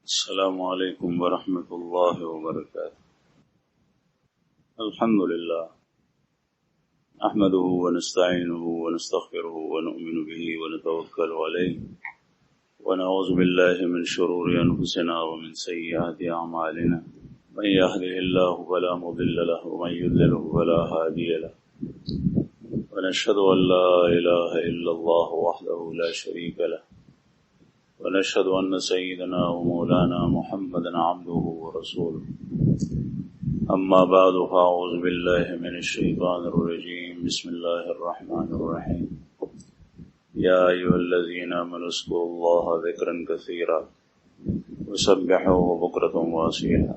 السلام عليكم ورحمة الله وبركاته. الحمد لله نحمده ونستعينه ونستغفره ونؤمن به ونتوكل عليه ونعوذ بالله من شرور أنفسنا ومن سيئات أعمالنا من يهده الله فلا مضل له ومن يضلله فلا هادي له ونشهد أن لا إله إلا الله وحده لا شريك له ونشهد أن سيدنا ومولانا محمدا عبده ورسوله. أما بعد فأعوذ بالله من الشيطان الرجيم. بسم الله الرحمن الرحيم. يا أيها الذين آمنوا اذكروا الله ذكرا كثيرا وسبحوه بكرة وأصيلا.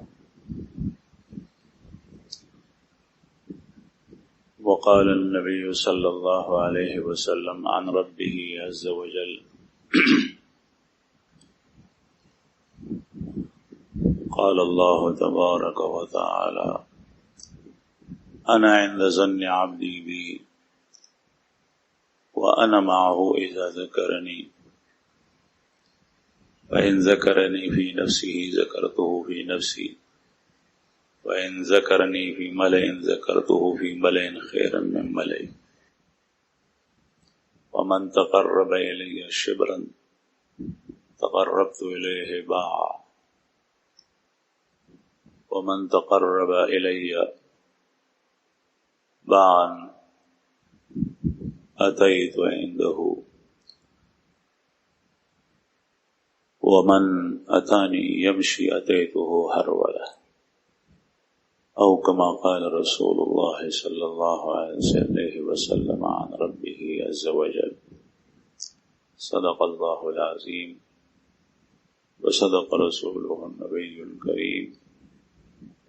وقال النبي صلى الله عليه وسلم عن ربه عز وجل قال الله تبارك وتعالى أنا عند ظن عبدي بي وأنا معه إذا ذكرني فإن ذكرني في نفسه ذكرته في نفسي وإن ذكرني في ملئ ذكرته في ملئ خيرا من ملئ ومن تقرب إلي شبرا تقربت إليه باعا ومن تقرب إلي باعا أتيت عنده ومن أتاني يمشي أتيته هرولا أو كما قال رسول الله صلى الله عليه وسلم عن ربه عز وجل. صدق الله العظيم وصدق رسوله النبي الكريم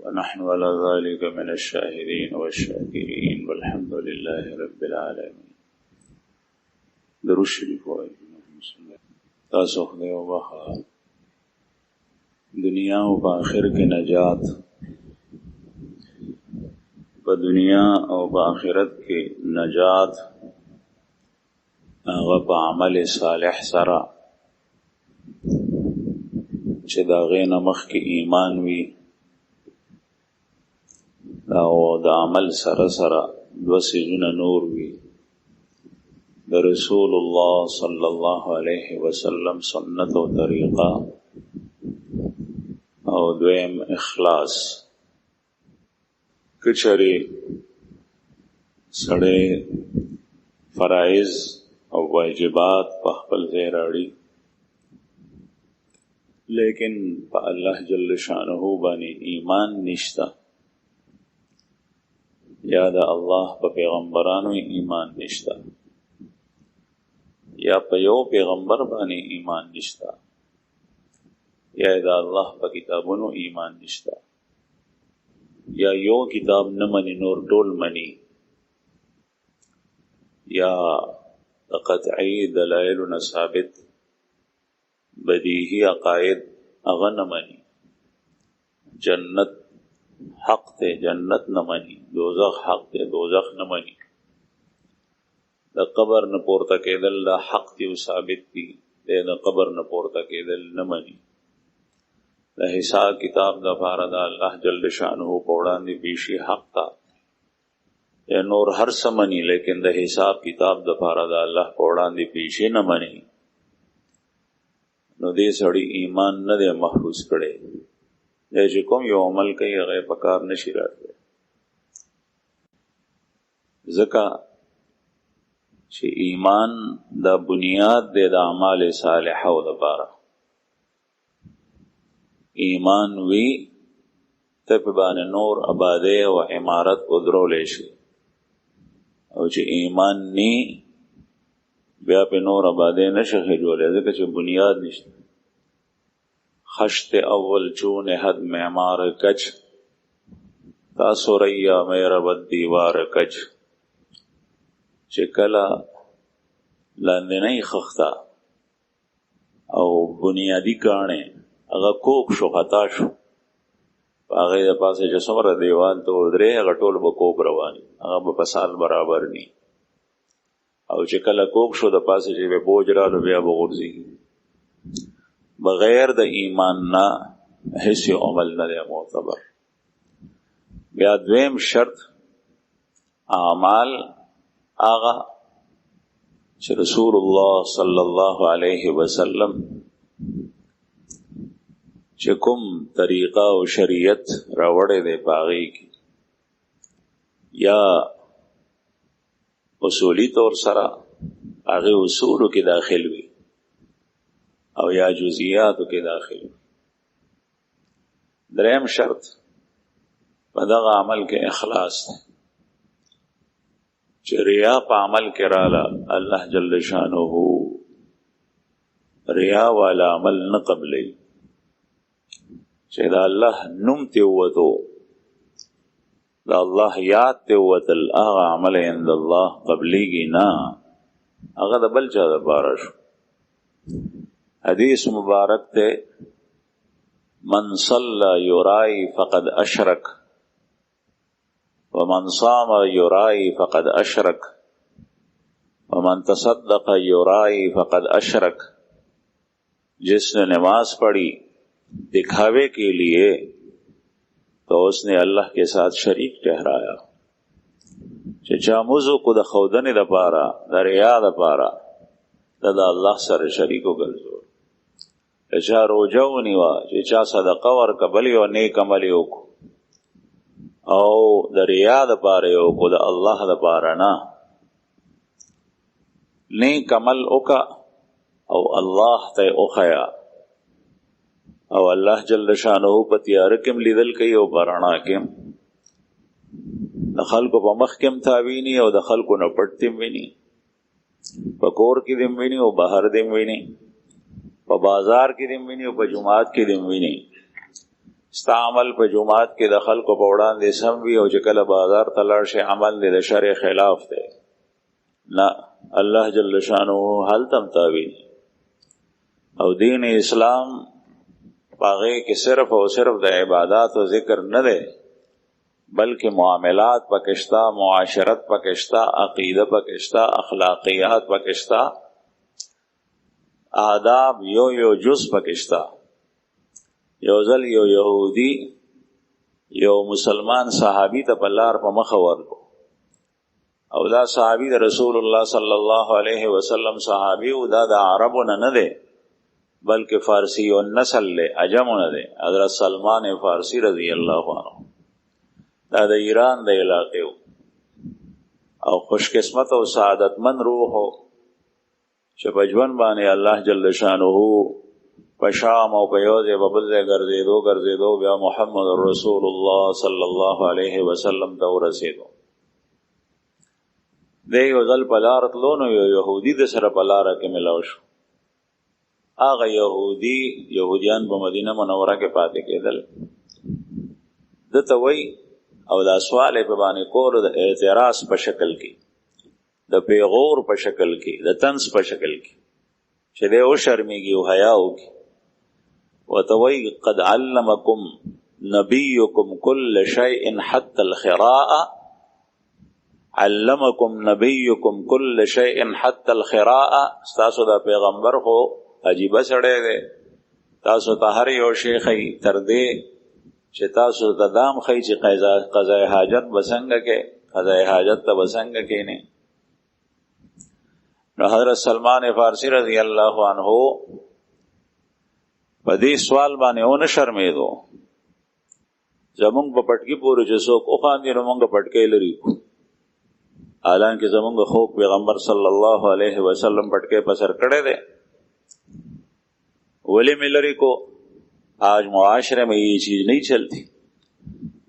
ونحن على ذلك من الشاهدين والشاكرين والحمد لله رب العالمين. درود شریف وایي. تاسو خدای وبخښه دنیا او په آخر کې نجات، په دنیا او په آخرت کې نجات هغه په عمل صالح سره چې د هغې نه مخکې ایمان وي او د عمل سره سره دوه څیزونه نور وي، د رسول الله صلی الله علیه وسلم سنت او طریقه، او دویم اخلاص. که چېرې سړی فرایض او واجبات په خپل ځای راوړي لیکن په الله جل شانه باندې ایمان نشته، یا د الله په پیغمبرانو ایمان نشته، یا په یو پیغمبر باندې ایمان نشته، یا د الله په کتابونو ایمان نشته، یا یو کتاب نه مني نور ټول مني، یا د قطعي دلایلو ثابت بدیهی عقاید هغه نه مني، جنت حق ته جنت نه مني، دوزخ حق ته دوزخ نه مني، د قبر نه پورته کېدل دا حق دی او ثابت دی، د قبر نه پورته کېدل نه مني، د حساب کتاب د پاره د الله جل شانه په وړاندې پیشي حق تا نور هر څه مني، لیکن د حساب کتاب د پاره د الله په وړاندې پیشي نه مني، نو دې سړی ایمان نه دی محفوظ کړی. دا چې کوم یو عمل کوي هغه په کار نشي راتلی، ځکه چې ایمان دا بنیاد دی د اعمال صالحه او دپاره. ایمان وی ته په باندې نور آبادی او عمارت ودرولی شي، او چې ایمان نی بیا په نور آبادی نشي خجولی، ځکه چې بنیاد نشته. خشت اول چون حد معمار کچ تاسو ریا میرا بد دیوار کچ، چې کله لاندنی خخته او بنیادی کاڼې هغه کوک شو، خطا شو، په هغې د پاسه چې څومره دیوال ته ودرې هغه ټول به کوک روان، هغه به په سال برابر ني، او چې کله کوک شو د پاسه چې به بوج رالو بیا به غورځېږي. بغیر د ایمان نه هیڅ عمل نه دی معتبر. بیا دویم شرط اعمال آغا چې رسول الله صلی الله علیه وسلم چې کوم طریقه او شریعت راوړی دی پاغي کی یا اصولی طور سره هغه اصولو کې داخل وي او یا جزئیاتو کې داخل وي. دریم شرط په دغه عمل کې اخلاص دی چې ریا په عمل کې رااله الله جل شانه ریا والا عمل نه قبلې چې دا الله نوم ته وته دا الله یاد ته وتل هغه عمل عند الله قبلېږي نه هغه د بل چا لپاره شو. حدیث مبارک ته من صلى يرائي فقد اشرك ومن صام يرائي فقد اشرك ومن تصدق يرائي فقد اشرك. جس نے نماز پڑھی دکھاوے کے لیے تو اس نے اللہ کے ساتھ شریک ٹھہرایا. چا موضوع کو د خودنې لپاره د ریا لپاره د الله سره شریک وګرځول. چا روزه ونیوه چې چا صدقه ورکړه یو نیک عمل یې وکړو او د ریا لپاره یې وکړو د الله لپاره نه. نیک عمل وکړه او الله ته وښیه او الله جل شانه په تیاره کې لیدل کوي او په رڼا کې د خلکو په مخ کې هم تاویني او د خلکو نه پټ دې ویني په کور کې دې ویني او بهر دې ویني په بازار کې دې ویني او په جمعات کې دې ویني. ستا عمل په جمعات کې د خلکو په وړاندې سم وي او چې کله بازار ته لاړ شي عمل دې د شرع خلاف دی نه الله جل شانه هلته هم تاویني. او دین اسلام باغې کې صرف او صرف د عبادت او ذکر نه دی بلکې معاملات پکشتا معاشرت پکشتا عقیده پکشتا اخلاقیات پکشتا آداب یو جز پکشتا. یو ځل یو یهودی یو مسلمان صحابی ته په لار په مخه ورکو او دا صحابی د رسول الله صلی الله علیه وسلم صحابی او دا د عربو نه دی بلکہ فارسی و نسل لے عجمو نه دی. حضرت سلمان فارسی رضی اللہ عنہ دا د ایران د علاقې او خوش قسمت او سعادت من روح چې په ژوند باندې الله جل شانه په شام او په یو ځای په بل ځای ګرځېدو بیا محمد رسول الله صلی الله علیه وسلم ته ورسېدو. دی یو ځل په لار تلو نو یو یهودي د سره په لاره کې ملاو شو. هغه یهودیان په مدینه منوره کې پاتې کېدل. دته وی او دا سوال په باندې کول د اعتراض په شکل کې د پیغور په شکل کې د طنز په شکل کې چې دی او شرمېږي او حیا وکړي ورته وی قد علمکم نبیکم کل شیء حتى الخراء علمکم نبیکم کل شیء حتى الخراء. ستاسو دا پیغمبر خو عجیبه سړی دی تاسو ته هر یو شی ښیي تر دې چې تاسو ته دام ښیي چې قضای حاجت به څنګه کې قضای حاجت ته به څنګه کېنې. نو حضرت سلمان فارسی رضی الله عنه په دې سوال باندې ونه شرمېدو. زمونږ په پټکي پورې چې څوک وخاندي نو مونږ پټکی لري حالانکه زمونږ خوږ پیغمبر صلی الله علیه وسلم پټکی په سر کړی دی. ولی ملری کو آج معاشرے میں یہ چیز نہیں چلتی.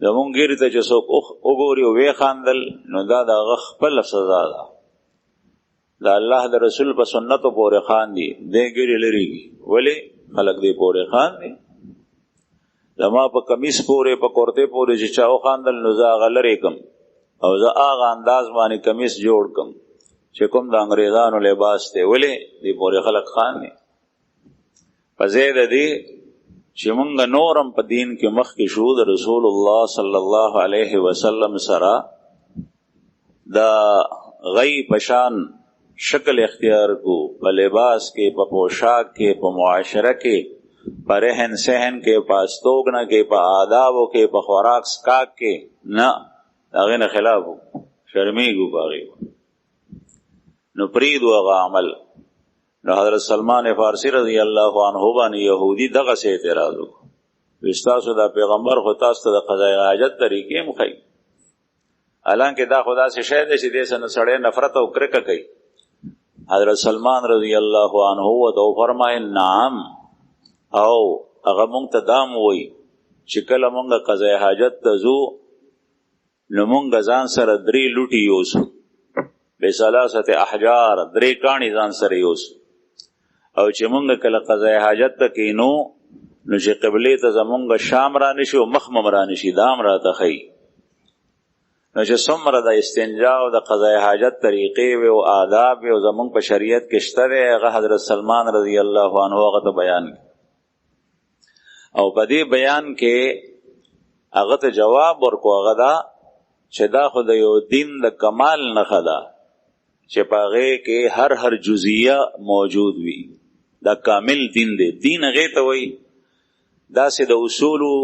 زمونږ ګیرې ته چې څوک وګوري او ویې خاندل نو دا د هغه خپله سزا ده. د الله د رسول په سنتو پورې خاندي دې ګیرې لرېږي. ولې خلک دې پورې خاندي؟ زما په کمیس پورې په کورتې پورې چې چا وخاندل نو زه هغه لرې کړم او زه هغه انداز باندې کمیس جوړ کړم چې کوم د انګریزانو لباس دی. ولې دې پورې خلک خاندي؟ په ځای د دې چې مونږ نورم په دین کې مخکې شو د رسول الله صلی الله علیه وسلم سره د غی پشان شکل اختیار کو په لباس کې په پوشاک کې په معاشره کې په رهن سهن کې، په استوګنه کې، په آدابو کې، په خوراک سکاک کې نه، هغې نه خلاف شرمیږو په هغې نو پریږدو هغه عمل. نو حضرت سلمان فارسی رضی الله عنه باندې یهودي دغسې اعتراض وکړو، وایي ستاسو دا پیغمبر خو تاسو ته د قضای حاجت طریقې هم ښایي، حالانکه دا خو داسې شی دی چې دې څه نه سړی نفرت او کرکه کوي. حضرت سلمان رضی الله عنه ورته وفرمایل نعم، او هغه مونږ ته دا م وایي چې کله مونږ قضای حاجت ته ځو نو مونږ ځان سره 3 لوټي یوسو، بثلاثه احجار، 3 کاڼي ځان سره یوسو، او چې مونږ کله قضای حاجت ته کینو نو چې قبلې ته زمونږ شام را نشي او مخ مم را نشي، دا هم راته ښیي. نو چې څومره د استنجا او د قضای حاجت طریقې وي او آداب وي او زمونږ په شریعت کې شته دی، هغه حضرت سلمان رضی الله عنه هغه ته بیان کړي، او په دې بیان کې هغه ته جواب ورکو، هغه دا چې دا خو د یو دین د کمال نښه ده چې په هغې کې هر جزیه موجود وي، دا کامل دین دی. دین هغې ته وایي داسې د اصولو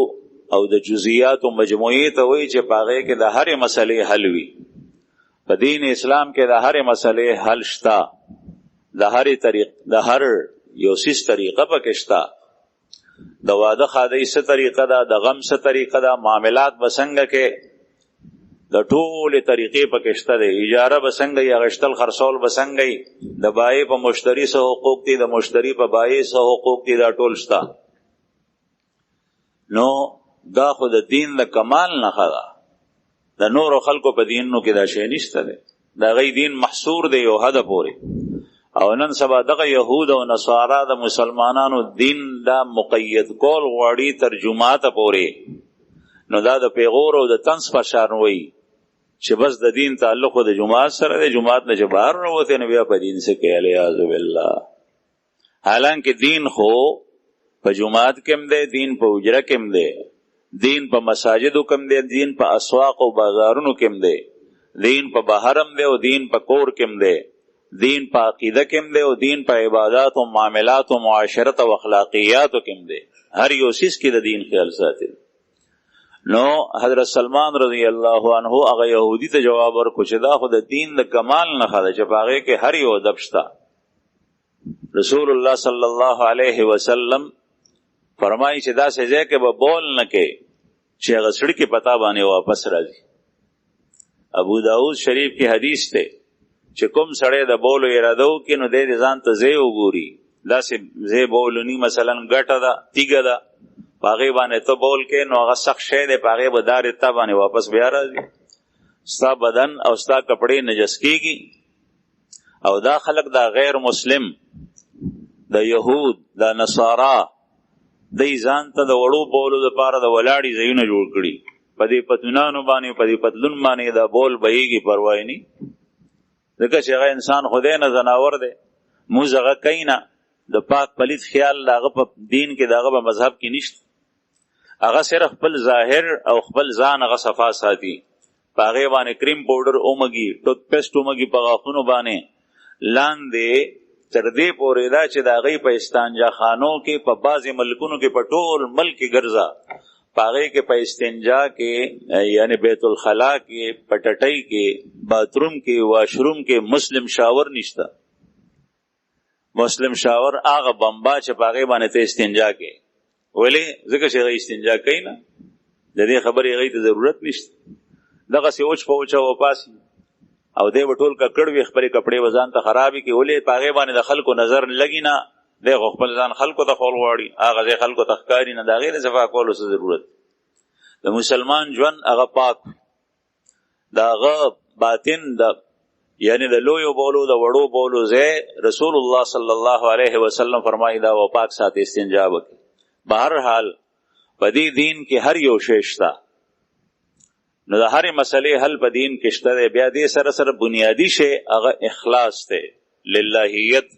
او د جزئیاتو مجموعې ته وایي چې په هغې کې د هرې مسلې حل وي. په دین اسلام کې د هرې مسلې حل شته، د هر یو څیز طریقه پکې شته. د واده ښادۍ څه طریقه ده، د غم څه طریقه ده، معاملات به څنګه کې، د ټولې طریقې پکې شته دی. اجاره به څنګه یې، اخیستل خرڅول به څنګه یې، د بایع په مشتري څه حقوق دي، د مشتري په بایع څه حقوق دي، دا ټول شته. نو دا خو د دین د کمال نښه ده. د نورو خلکو په دینونو کې دا شی نشته دی، د هغوی دین محصور دی یو حده پورې. او نن سبا دغه یهود او نصارا د مسلمانانو دین دا مقید کول غواړي تر جمعاته پورې. نو دا د پیغور او د طنز په شان وایي چې بس د دین تعلق د جمعات سره دی، جمعات نه چې بهر راوتې نو بیا په دین څه کوي، الیاذ بالله. حالانکه دین خو په جمعات کې هم دی، دین په حجره کې هم دی، دین په مساجدو کې هم دی، دین په اسواق او بازارونو کې هم دی، دین په بهر هم دی او دین په کور کې هم دی، دین په عقیده کې هم دی او دین په عبادات او معاملات او معاشرت او اخلاقیاتو کې هم دی. هر یو څیز کې د دین خیال ساتي. نو حضرت سلمان رضی الله عنه هغه یهودي ته جواب ورکړو چې دا خو د دین د کمال نښه ده چې په هغې کې هر یو ادب شته. رسول الله صلی الله علیه وسلم فرمایي چې داسې ځای کې به بول نه کوي چې هغه سړي کې پتا باندې واپس راځي. ابو داود شریف کې حدیث دی چې کوم سړی د بولو اراده وکړي نو دی ځان ته ځای وګوري، داسې ځای بولونی مثلا ګټه ده، تیږه ده، په هغې باندې ته بول کې نو هغه سخت شی دی، په هغې به دارې تا باندې واپس بیا راځي، ستا بدن او ستا کپړې نجس کېږي. او دا خلق دا غیر مسلم، د یهود، د نصارا، دی ځان ته د وړو بولو دپاره د ولاړې ځایونه جوړ کړي، په دې پتلونانو باندې، په دې پتلون باندې دا بول بهیږي، پروا یې نه، ځکه چې هغه انسان خدای نه زناور دی، موږ هغه کوي نه. د پاک پلیت خیال د هغه په دین کې، د هغه په مذهب کې نشته. هغه صرف خپل ظاهر او خپل ځان هغه صفا ساتي، په هغې باندې کریم پاوډر اومږي، ټوت پیسټ اومږي په غاښونو باندې، لاندې تر دې پورې دا چې د هغې په استنجا خانو کې په بعضې ملکونو کې په ټول ملک کې ګرځه، په هغې کې په استنجا کې یعنی بیت الخلا کې، په ټټۍ کې، باتروم کې، واشروم کې مسلم شاور نشته. مسلم شاور هغه بمبا چې په هغې باندې ته استنجا کې، ولې؟ ځکه چې هغه استنجا کوي نه، د دې خبرې هغې ته ضرورت نشته. دغسې اوچ په اوچه وپاسي او دی به ټول ککړ وي، خپلې کپړې به ځان ته خرابې کړي، ولې؟ په هغې باندې د خلکو نظر لګي نه، دی خو خپل ځان خلکو ته خول غواړي، هغه ځای خلکو ته ښکاري نه، د هغې د صفا کولو څه ضرورت. د مسلمان ژوند هغه پاک، د هغه باطن یعنی د لویو بولو د وړو بولو ځای رسول الله صلی الله علیه وسلم فرمایي دا و پاک ساتي، استنجا وکړي. بهرحال په دې دین کې هر یو شی شته، نو د هرې مسلې حل په دین کې شته دی. بیا دې سره سره بنیادي شی هغه اخلاص دی، للهیت،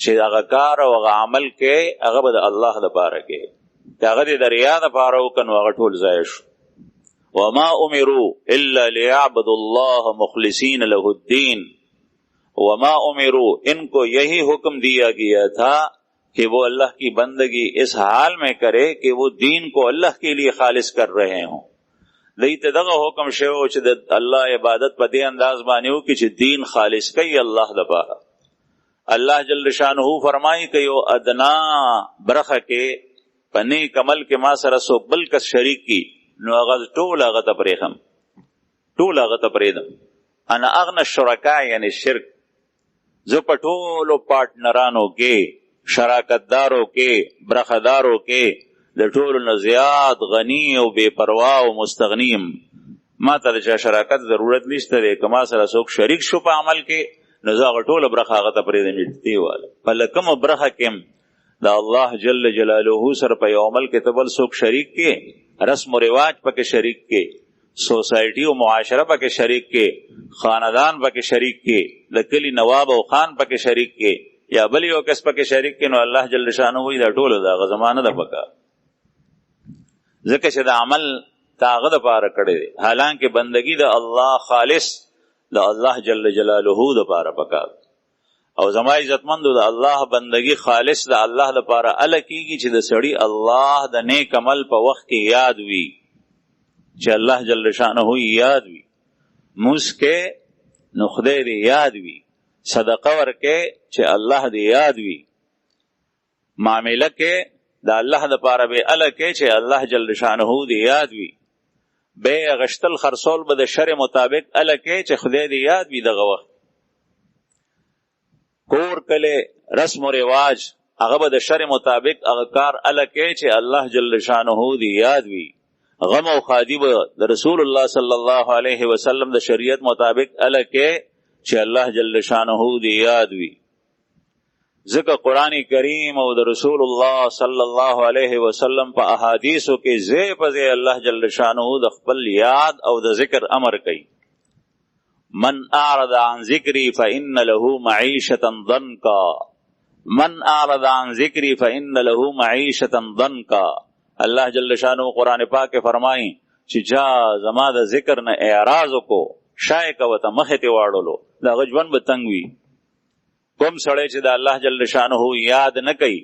چې هغه کار او هغه عمل کې هغه به د الله دپاره کې، که هغه دې د ریا دپاره وکړه نو هغه ټول ضایع شو. وما امروا الا ليعبدوا الله مخلصین له الدین، وما امروا، ان کو یہی حکم دیا گیا تھا कि वो अल्लाह की बंदगी इस हाल में करे कि वो दीन को अल्लाह के लिए खालिस कर रहे हों। दईते दगा हुक्म शेव च अल्लाह इबादत पर दे अंदाज बानी हो कि दीन खालिस कई अल्लाह दबारा। अल्लाह जल्ल शानहू फरमाई कि यो अदना बरख के पनी कमल के मा सर सो बलकस शरीक की नो अगज टोल अगत अपरेखम टोल अगत अपरेदम अन अगन शुरका यानी शिरक जो पटोलो पार्टनरानों के शराकतदारों के बरखदारों के लटोल नजियात गनी और बेपरवाह और मुस्तगनीम माता दशा शराकत जरूरत निश्तर कमा सर सोक शरीक शुपा अमल के नजा टोल बरखागत अपरेद मिटती वाला पलकम बरख केम दा अल्लाह जल्ल जलालुहु सर पे अमल के तबल सोक शरीक के रस्म रिवाज पके शरीक के सोसाइटी और मुआशरा पके शरीक के खानदान पके शरीक के लकली नवाब और खान पके शरीक के या बली और कस पके शरीक के नो अल्लाह जल्ल शानहू दा टोल दा ज़माना दा पका ज़के शदा अमल तागद पार कड़े हालांकि बंदगी दा अल्लाह खालिस दा अल्लाह जल्ल जलालुहु दा पार पका और जमा इज्जतमंद दा अल्लाह बंदगी खालिस दा अल्लाह दा पार अल कीगी च द सड़ी अल्लाह दा नेक अमल प वक्त की याद हुई च अल्लाह जल्ल शानहू याद हुई मुस्के नुखदे दी याद हुई सदका वर के च अल्लाह दी याद हुई मामला के दा अल्लाह दा पार बे अल के च अल्लाह जल्ल शानहू दी याद हुई बे गश्तल खरसोल बद शर मुताबिक अल के च खुदे दी याद हुई दा वक्त कोर कले रस्म रिवाज अगब द शर मुताबिक अगकार अल के च अल्लाह जल्ल शानहू दी याद हुई गम और खादिब द रसूलुल्लाह सल्लल्लाहु अलैहि वसल्लम द शरीयत मुताबिक अल के च अल्लाह जल्ल शानहू दी याद हुई ज़िक्र कुरानी करीम और द रसूलुल्लाह सल्लल्लाहु अलैहि वसल्लम प अहादीसों के ज़े पज़े अल्लाह जल्ल शानहू द ख़पल याद और द ज़िक्र अमर कई मन आरद अन ज़िक्री फ़इन्न लहू मईशतन दन्का मन आरद अन ज़िक्री फ़इन्न लहू मईशतन दन्का अल्लाह जल्ल शानहू कुरान पाक के फरमाई चिजा जमा द ज़िक्र न एराज़ को शाय का वता मखते वाड़ोलो दा गजवन बतंगवी कम सड़े च दा अल्लाह जल्ल शानहू याद न कई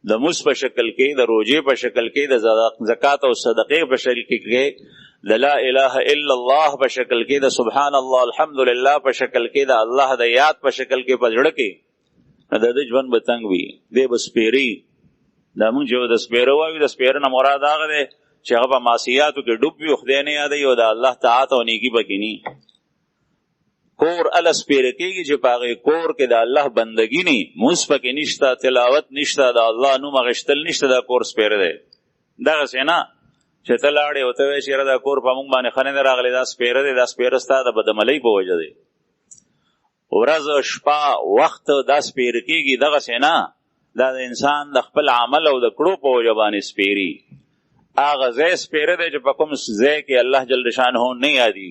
द मुस प शक्ल के द रोजे प शक्ल के द ज़कात और सदक़े प शक्ल के द ला इलाहा इल्लल्लाह प शक्ल के द सुभान अल्लाह अल्हम्दुलिल्लाह प शक्ल के द अल्लाह द याद प शक्ल के पजड़ के द जवन बतंगवी दे बसपेरी दा मुझ जो द स्पेरो वी द स्पेर न मुराद आगे दे चगबा मासियात के डूब भी खुदे ने याद यो द अल्लाह ताआत और नेकी बकिनी कोर अलस पेरे की जो पागे कोर के दा अल्लाह बंदगी नहीं मुस्प के निश्ता तिलावत निश्ता दा अल्लाह नु मगश्तल निश्ता दा कोर स्पेरे दे दा सेना चतलाड़े होते हुए शेर दा कोर पमुंग बाने खने दे रागले दा स्पेरे दे दा स्पेरस्ता दा बदमलई पे वजह दे औरज शपा वक्त दा स्पेर कीगी दा सेना दा इंसान द खपल अमल और द कड़ो पे वजह बाने स्पेरी आगा जे स्पेरे दे जो पकुम जे के अल्लाह जल्ल शानहू नहीं आदी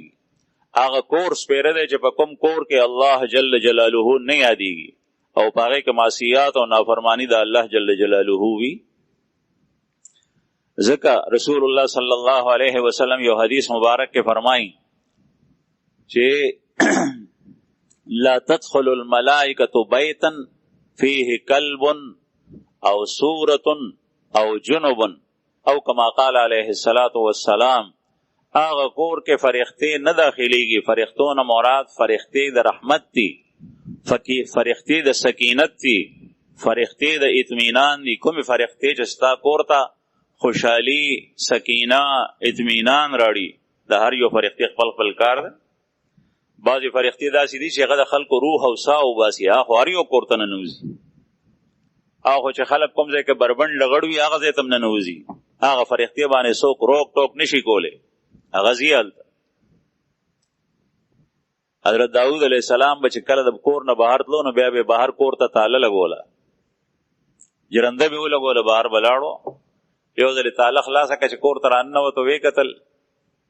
आगा कोर स्पेरे दे जो पकुम कोर के अल्लाह जल्ल जलालुहू नहीं आदीगी और पागे के मासियात और नाफरमानी दा अल्लाह जल्ल जलालुहू भी ज़िक्र रसूलुल्लाह सल्लल्लाहु अलैहि वसल्लम यो हदीस मुबारक के फरमाई चे ला तदखुलुल मलाइकतु बैतन फीहि कल्बुन औ सूरतुन औ जुनुबुन औ कमा क़ाल अलैहि सलातु वस्सलाम आगा कोर के फरिश्ते न दाखिलेगी फरिश्तों न मुराद फरिश्ते द रहमत थी फरिश्ते द सकीनत थी फरिश्ते द इत्मीनान दी कुम फरिश्ते जस्ता कोरता खुशहाली सकीना इत्मीनान राड़ी द हर यो फरिश्ते खपल खपल कार बाजी फरिश्ते दा सीधी शेखा द खल्क रूह औसा उबासी आखो हर यो कोरता ननूजी आखो चे खलक कुम जे के बरबंड लगड़वी आगा जे तम ननूजी आगा फरिश्ते बाने सोक रोक टोक निशी कोले गजियल हजरत दाऊद अलैहिस्सलाम बच कल द कोर न बाहर लो न बे बाहर कोर ता ताला लगोला जरंदे भी लगोला बाहर बलाड़ो यो दले ताला खलास का कोर तरान न तो वे कतल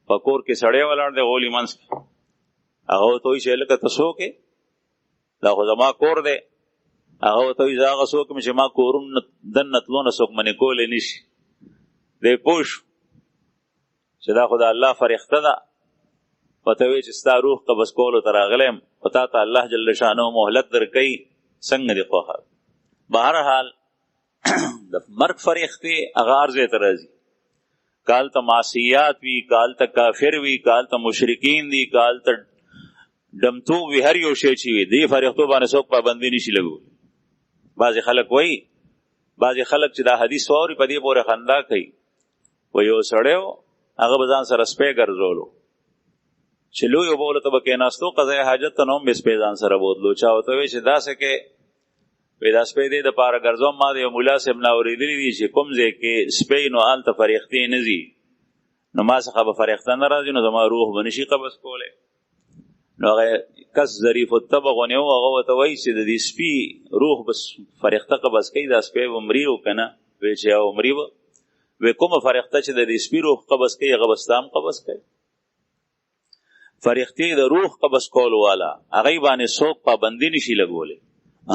पकोर के सड़े वाला दे गोली मंस अहो तो ही शेल का तसो के ला खुदमा कोर दे अहो तो ही जागा सो के ममा कोरुन दन नतलो न सोक मने कोले निश दे पुश सदा खुदा अल्लाह फरिख्तदा पतवे चिस्ता रूह का बसकोल तरागलेम पता ता अल्लाह जल्ल शानो मोहलत दर कई संग दे कोहा बहरहाल د مرګ فرښتې هغه ارزه ته راځي، کال ته معصیات وی، کال ته کافر وی، کال ته مشرکین دي، کال ته دمتو وی، هر یو شی چې وي دې فرښتو باندې څوک پابندي نشي لګول. بعضې خلک وایي، بعضې خلک چې دا حدیث واوري په دې پورې خندا کوي، و یو سړی و هغه به ځان سره سپی ګرځولو، چې لوی اوبه ولته به کېناستو، قضای حاجت ته نو هم به سپی ځان سره بوتلو. چا ورته وایي چې داسې کې وایي دا سپی دی دپاره ګرځوم، ما د یو ملا صاحب نه اورېدلي دي چې کوم ځای کې سپی نو هلته فرښتې نه ځي، نو ما څخه به فرښته نه راځي، نو زما روح به نشي قبض کولی. نو هغه کس ظریف الطبع غونې و، هغه ورته وایي چې د دې سپي روح به فرښته قبض کوي، دا سپی به مري و که نه؟ وایي چې او مري به. وایي کومه فرښته چې د دې سپي روح قبض کوي هغه به ستا هم قبض کوي. فرښتې د روح قبض کولو والا هغې باندې څوک پابندي نشي لګولی.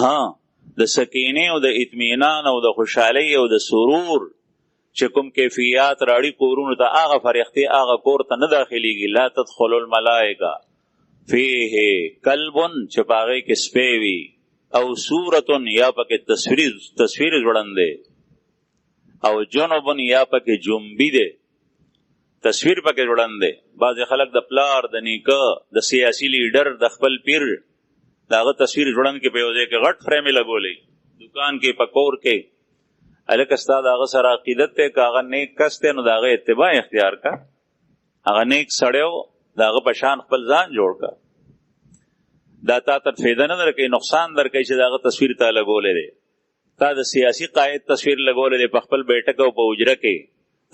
ها د سکینې او د اطمینان او د خوشحالۍ او د سرور چې کوم کیفیات راړي کورونو ته، هغه فرښتې هغه کور ته نه داخلېږي. لا تدخل الملائکه فیه کلبن، چې په هغې کې سپی وي، او صورتن یا پکې تصویر ځوړند دی، او جنبن یا پکې جنبي دی، تصویر پکې ځوړند دی. بعضې خلک د پلار، د نیکه، د سیاسي لیډر، د خپل پیر د هغه تصویر ځوړند کې په یو ځای کې غټ فریم یې لګولی، دکان کې، په کور کې. هلکه ستا د هغه سره عقیدت دی، که هغه نیک کس دی نو د هغه اتباع اختیار کا. هغه نیک سړی و، د هغه په شان خپل ځان جوړ کا. دا تا ته فایده نه درکوي، نقصان درکوي چې د هغه تصویر تا لګولی دی. تا د سیاسي قائد تصویر لګولی دی په خپل بیټک او په حجره کې،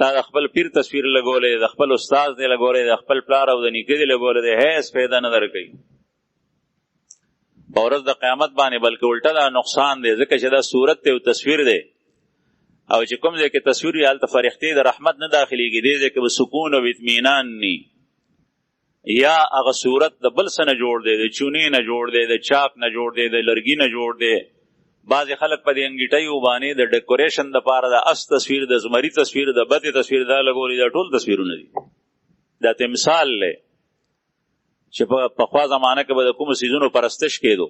تا د خپل پیر تصویر لګولی دی، د خپل استاد دی لګولی دی، د خپل پلار او د نیکه دی لګولی دی، هیڅ فایده نه درکوي په ورځ د قیامت باندې، بلکې الټه دا نقصان دی، ځکه چې دا صورت دی او تصویر دی. او چې کوم ځای کې تصویر وي هلته فرښتې د رحمت نه داخلېږي، دې ځای کې به سکون او اطمینان ني. یا هغه صورت د بل څه نه جوړ دی، د چونې نه جوړ دی، د چاک نه جوړ دی، د لرګي نه جوړ دی. بعضې خلک په دې انګیټیو باندې د ډیکوریشن دپاره د اس تصویر، د زمري تصویر، د بتې تصویر دا لګولي، دا ټول تصویرونه دي. دا تمثال دی چې په پخوا زمانه کې به د کومو څیزونو پرستش کېدو،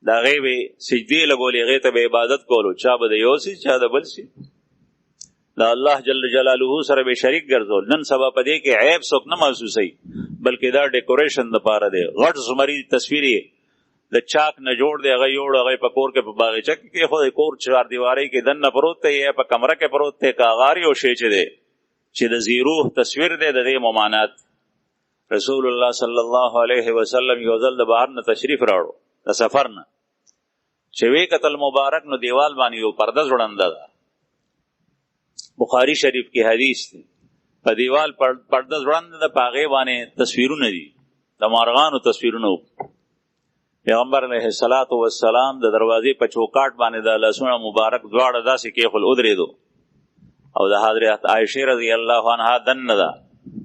د هغې به سجدې لګولې، هغې ته به عبادت کولو، چا به د یو څیز، چا د بل څیز، د الله جل جلاله سره به شریک ګرځول. نن سبا په دې کې عیب څوک نه محسوسوي، بلکې دا ډیکوریشن دپاره دی. غټ زمري تصویر یې د چاک نه جوړ دی، هغه یوړ، هغه په کور کې په باغچه کې کېښود، کور چاردیوارۍ کې دننه پروت دی یا په کمره کې پروت دی، که هغه هر یو شی چې دی چې د زیروح تصویر دی، د دې ممانعت. رسول الله صلی الله علیه وسلم یو ځل د بهر نه تشریف راوړو، د سفر نه، چې وی کتل مبارک نو دیوال باندې یو پرده ځوړنده ده. بخاری شریف کې حدیث دی، په دیوال پرده ځوړنده ده، په هغې باندې تصویرونه دي، د مارغانو تصویرونه. پیغمبر علیه الصلاة والسلام د دروازې په چوکاټ باندې د لاسونه مبارک دواړه داسې کېښول، ودرېدو، او د حضرت عایشې رضی الله عنها دننه ده.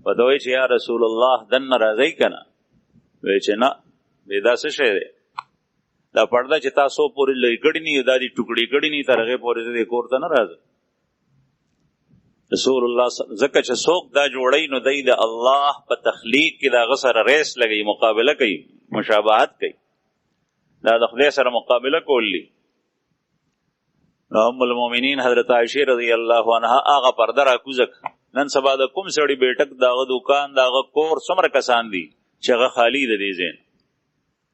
ورته وایي چې یا رسول الله دننه راځئ که نه؟ وایي چې نه، دا څه شی دی؟ دا پرده چې تاسو پورې لرې کړي ني، دا دې ټوکړې کړي ني، تر هغې پورې زه دې کور ته نه راځم. رسول الله ځکه چې څوک دا جوړوي نو دی د الله په تخلیق کې د هغه سره ریس لګوي، مقابله کوي، مشابهت کوي، دا د خدای سره مقابله کولی. ام المؤمنین حضرت عائشہ رضی الله عنها هغه پرده راکوزه. نن سبا د کوم سړي بیٹک، دغه دکان، دغه کور څومره کسان دي چې هغه خالی د دې ځای،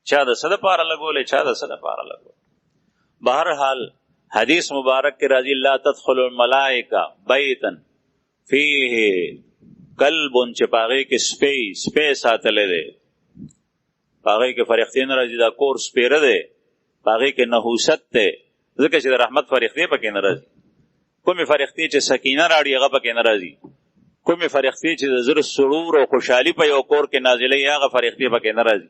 چا د څه دپاره لګولی، چا د څه دپاره لګولی. بهرحال حدیث مبارک کې راځي لا تدخل الملائکه بیتا فیه کلب، چې په هغې کې سپی ساتلی دی، په هغې کې فرښتې نه راځي، دا کور سپیره دی، په هغې کې نحوست دی، ځکه چې د رحمت فرښتې پکې نه راځي. کومې فرښتې چې سکینه راړي هغه پکې نه راځي، کومې فرښتې چې د زړه سرور او خوشحالي په یو کور کې نازلوي هغه فرښتې پکې نه راځي.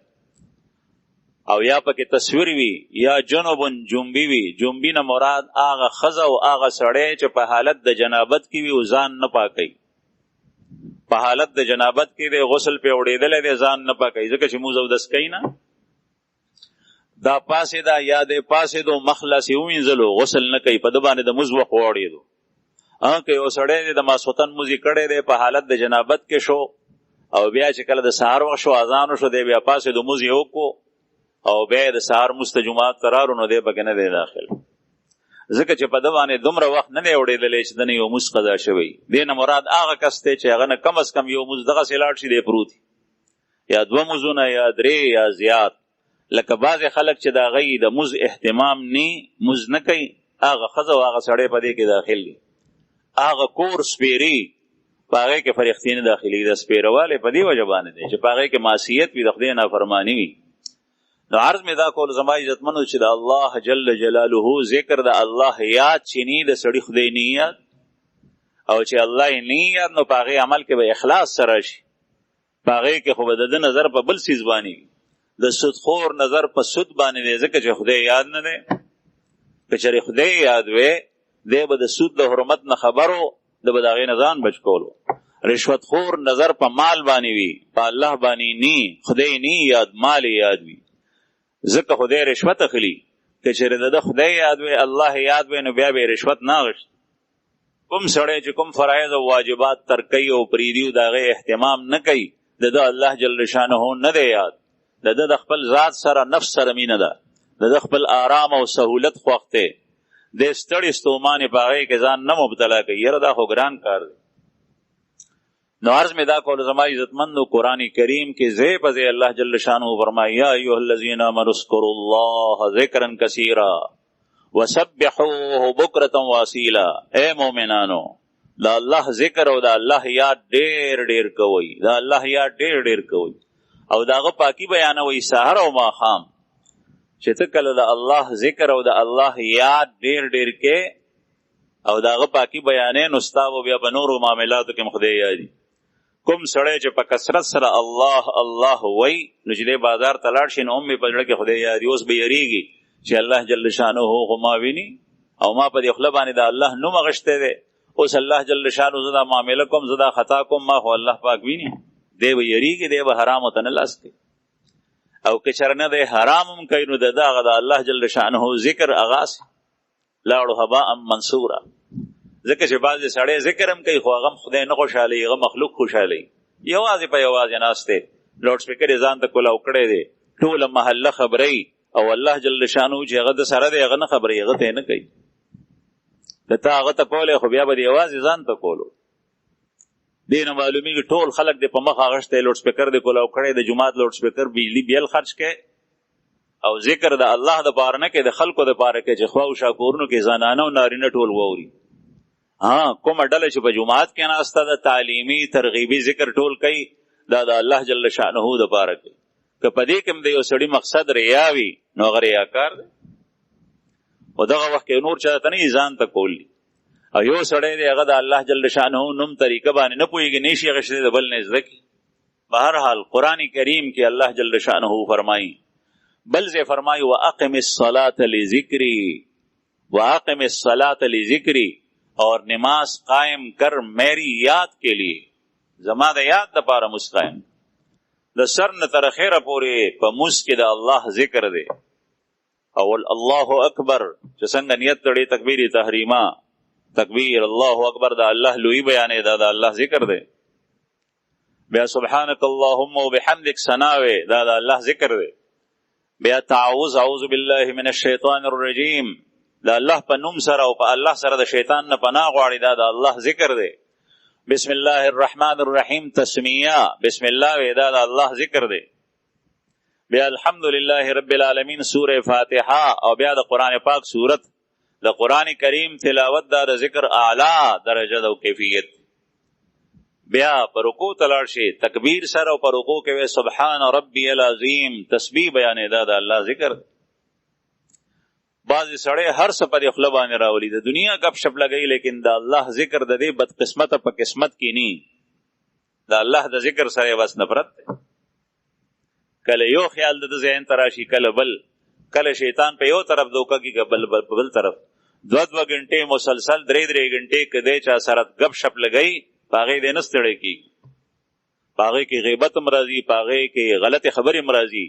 او یا پکې تصویر وي، یا جنوبن جنبي وي. جنبي نه مراد هغه ښځه او هغه سړی چې په حالت د جنابت کې وي او ځان نه پاکوي، په حالت د جنابت کې دی، غسل پې وړېدلی دی، ځان نه پاکوي، ځکه چې مونځ اودس کوي نه، دا پاسېده یا دی پاسېدو، مخ لاسې ووینځلو، غسل نه کوي، په ده باندې د مونځ وخت واوړېدو. که یو سړی دی د ماسخوتن مونځ یې کړی دی، په حالت د جنابت کې شو، او بیا چې کله د سهار وخت شو، اذان وشو، دی بیا پاسېدو، مونځ یې وکړو، او بیا د سهار مونځ ته جومات ته راغلو، نو دی پکې نه دی داخل. ځکه چې په ده باندې دومره وخت نه دی اوړېدلی چې دنه یو مونځ قضا شوی. دې نه مراد هغه کس دی چې هغه نه کم از کم یو مونځ دغسې لاړ شي دی پروت یا دوه مونځونه یا درې یا زیات. لکه بعضې خلک چې د هغوی د مونځ اهتمام نی مونځ نه کوي، هغه ښځه او هغه سړی په دې کې داخل دي. هغه کور سپیري په هغې کې فرښتې نه داخلي. د سپیروالی په دې وجه باندې دی چې په هغې کې معصیت وي، د خدای نافرماني وي. نو عرض مې دا کول زما عزتمنو چې د الله جل جلاله ذکر د الله یاد چې نی د سړي خدای نه یاد، او چې الله یې نه یاد نو په هغې عمل کې به اخلاص سره شي. په هغې کې خو به د ده نظر په بل څیز باندې وي. د سودخور نظر په سود باندې دی ځکه چې خدای یاد نه دی. که چېرې خدای یاد وی دی به د سود د حرمت نه خبرو، د به د هغې نه ځان بچ کولو. رشوت خور نظر په مال باندې وي، په الله باندې نی، خدای نی یاد، مال یاد وي. ځکه خدای رشوت اخلي. که چېرې د ده خدای یاد وی، الله یاد وی، نو بیا به رشوت نه اخیست. کوم سړی چې کوم فرایض او واجبات ترک کوي او پرېږدي او د هغې احتمام نه کوي، د ده الله جل شانه نه دی یاد. د ده د خپل ذات سره نفس سره مینه ده، د ده خپل آرام او سهولت خوښ دی. د ستړي ستومانې په هغې کې ځان نه مبتلا کوي. یاره دا خو ګران کار دی. نو عرض میں دا کول زما عزتمندو قرآن کریم کے زی پزی اللہ جل شانہ فرمائی یا ایوہ الذین آمنوا اذکروا اللہ ذکرا کثیرا وسبحوه بکرتا واصیلا. اے مومنانو دا اللہ ذکر او دا اللہ یاد ډیر ډیر کوي، دا اللہ یاد ډیر ډیر کوي او داغه پاکی بیانوي سحر او ماخام. چې ته کله دا الله ذکر او دا الله یاد ډیر ډیر کې او داغه پاکی بیانې نو ستاسو بیا په نورو معاملاتو کې خدای یادي. کوم سړی چې په کثرت سره الله الله وای نو چې بازار ته لاړ شي نو هم په زړه کې خدای یادي. اوس به یریږي چې الله جل شانه هو ما ویني او ما په دې خله باندې د الله نوم غشته دی. اوس الله جل شانه زدا معامله کوم، زدا خطا کوم، ما خو الله پاک ویني. دی به یریږي، دی به حرام ته نه لاس کوي. او که چرنه دی حرام هم کوي نو دغه د الله جل شانه ذکر اغاز لاړو هباء منصورا. ځکه چې بعضې سړی ذکر هم کوي خو هغه خدای نه خوشحالوي، هغه مخلوق خوشحالوي. یوازې په یوازې ناست دی، لاوډ سپیکر یې ځان ته کولاو کړی دی، ټوله محله خبرئ او الله جل شانه چې هغه د سره دی هغه نه خبرئ، هغه ته یې نه کوي. که ته هغه ته کولی خو بیا به د یوازې ځان ته کولو. دې نه معلومېږي ټول خلک د په مخ اغشتی لاوډ سپیکر د کولاو کړی د جومات لاوډ سپیکر بجلي بیل خرچ کوي او ذکر د الله دپاره نه کوي، د خلکو دپاره کوي چې خوا او شا کورونو کې زنانه او نارینه ټول واوري. کومه ډله چې په جماعت کې ناسته ده تعلیمي ترغیبي ذکر ټول کوي دا د الله جل شانه دپاره کوي. که په دې کې هم د یو سړي مقصد ریا وي نو هغه ریاکار دی او دغه وخت کې نور چا ته نه ځان ته کول دي. او یو سړی دی هغه د الله جل شانه نوم طریقه باندې نه پوهېږي، نه شي غشتی د بل نه زده کړي. بهرحال قرآن کریم کې الله جل شانه فرمایي بل ځای فرمایي واقم الصلاة لذکری، واقم الصلاة لذکری، اور نماز قائم کر میری یاد کے لیے. زما د یاد دپاره مونځ قائم، د سر نه تر اخره پورې په مونځ کې د الله ذکر دی. اول الله اکبر چې څنګه نیت تړي تکبیر تحریما، تکبیر الله اکبر د الله لوی بیانې دا د الله ذکر دی. بیا سبحانك اللهم وبحمدك ثناوي دا د الله ذکر دی. بیا تعوذ اعوذ بالله من الشیطان الرجیم دا الله په نوم سره او په الله سره د شیطان نه پناه غواړي، دا د الله ذکر دی. بسم الله الرحمن الرحیم تسمیه بسم الله دا د الله ذکر دی. بیا الحمدلله رب العالمین سوره فاتحه او بیا د قرآن پاک سورت د قرآن کریم تلاوت دا د ذکر اعلی درجه او کیفیت. بیا پر رکوع تلاړ شي تکبیر سره او پر رکوع کې سبحان ربی العظیم تسبیح بیانې دا د الله ذکر. بعضې سړی هر څه په دې خوله باندې راولي، د دنیا ګپ شپ لګوي، لیکن د الله ذکر د دې بدقسمته په قسمت کې نی. د الله د ذکر سره بس نفرت دی. کله یو خیال د ذهن ته راشي، کله بل، کله شیطان په یو طرف دوکه کېږي بل په بل طرف. 2 غنټې مسلسل 3 غنټې که دی چا سره ګپ شپ لګوي په هغې دی نه ستړی کېږي. په هغې کې غیبت هم راځي، په هغې کې غلطې خبرې هم راځي.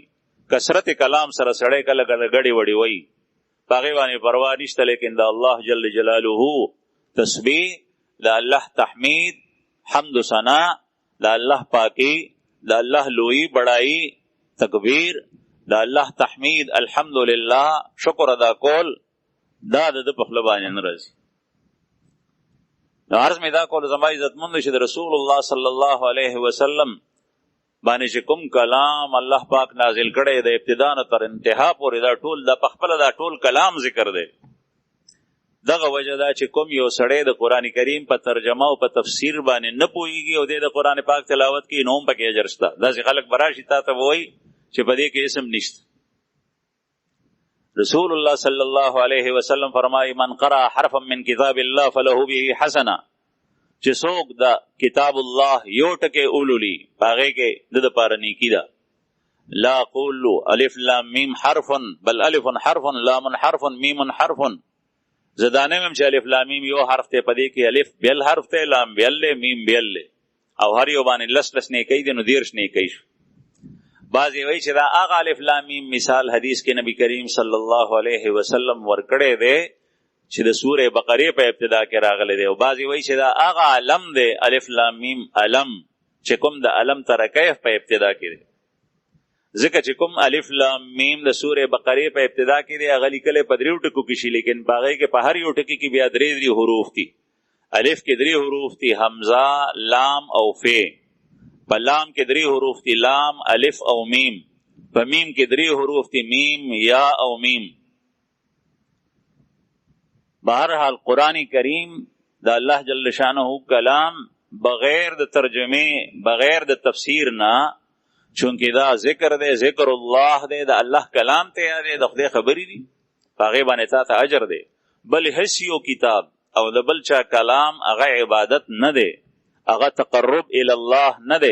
کثرت کلام سره سړی کله کله ګډې وډې وایي، باغی باندې پروا نشته، لیکن د الله جل جلاله تسبیح، د الله تحمید، حمد و ثنا، د الله پاکی، د الله لوی بڑائی، تکبیر، د الله تحمید الحمدللہ، شکر ادا کول، دا د په خپل باندې نه راځي. نو عرض مې دا کول زما عزتمند چې د رسول الله صلی الله علیه وسلم باندې چې کوم کلام الله پاک نازل کړي د ابتدا نه تر انتها پورې دا ټول د خپل دا ټول کلام ذکر دی. دغه وجه دا چې کوم یو سړی د قران کریم په ترجمه او په تفسیر باندې نه پوهیږي او د قران پاک تلاوت کوي نو هم پکې اجر شته. داسې خلک براشي تا ته وایي چې په دې کې اسم نشته. رسول الله صلی الله علیه وسلم فرمایي من قرأ حرفا من کتاب الله فله به حسنه، چې څوک د کتاب الله یو ټکی اولولي هغه کې د لپاره نیکی ده. لا قول الف لام میم حرف بل الف حرف لام حرف میم حرف. زدانه مم چې الف لام میم یو حرف ته پدې کې الف بل حرف ته لام بل میم بل او هر یو باندې لس نه کوي د نو دیرش نه کوي. بعضی وایي چې دا هغه الف لام میم مثال حدیث کې نبی کریم صلی الله علیه وسلم ورکړی دی چې د سوره بقره په ابتدا کې راغلی دی، او بعضی وایي چې دا هغه علم دی الف لام میم علم چې کوم د علم ترکیف په ابتدا کې دی. ځکه چې کوم الف لام میم د سوره بقره په ابتدا کې دی هغه لیکل په دریو ټکو کې شي، لیکن باغې کې په هر یو ټکی کې بیا درې حروف دي. الف کې درې حروف دي حمزه لام او ف، په لام کې درې حروف دي لام الف او میم، په میم کې درې حروف دي میم یا او میم. بہرحال قرآن کریم دا اللہ جل شانہ کلام بغیر د ترجمه بغیر د تفسیر نه، چونکه دا ذکر دے ذکر الله دے دا الله کلام ته دے د خدای خبرې دي هغه باندې ته اجر دے. بل هیڅ کتاب او د بل چا کلام هغه عبادت نه دے، هغه تقرب الی الله نه دے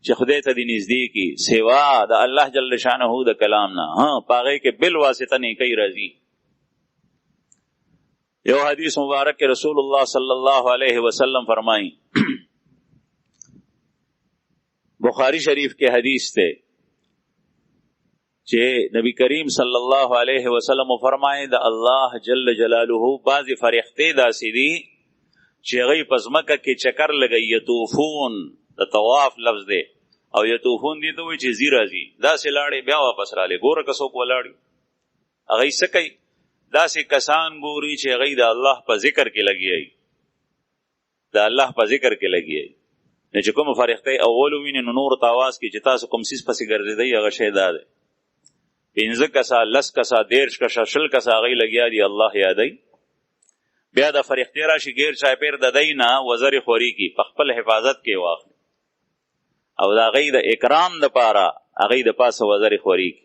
چې خدای ته دی نږدې کی سوا د الله جل شانہ د کلام نه. ها پاغه کې بل واسطه نه کوي راځي. یو حدیث مبارک کے رسول اللہ صلی اللہ علیہ وسلم فرمائیں، بخاری شریف کے حدیث تھے کہ نبی کریم صلی اللہ علیہ وسلم فرمائیں دا اللہ جل جلالہ بعض فرښتې داسې دي چې هغوی په ځمکه کې چکر لګي، یطوفون د طواف لفظ دی او یطوفون دي ته وایي چې ځي راځي داسې لاړې بیا واپس رالی. ګوره که څوک ولاړي هغوی څه کوي؟ داسې کسان ګوري چې هغوی د الله په ذکر کې لګیایي، د الله په ذکر کې لګیایي. نو چې کوم فرښتې اول وویني نو نور ته اواز کوي چې تاسو کوم څیز پسې ګرځېدئ، هغه شی دا دی. 15 کسه 10 کسه 13 کسه 20 کسه هغوی لګیا دي الله یادوي. بیا د فرښتې راشي غیر چاپېر د دی نه وزرې خوري کي په خپل حفاظت کې واخلي او د هغوی د اکرام دپاره هغوی د پاسه وزرې خوري کي.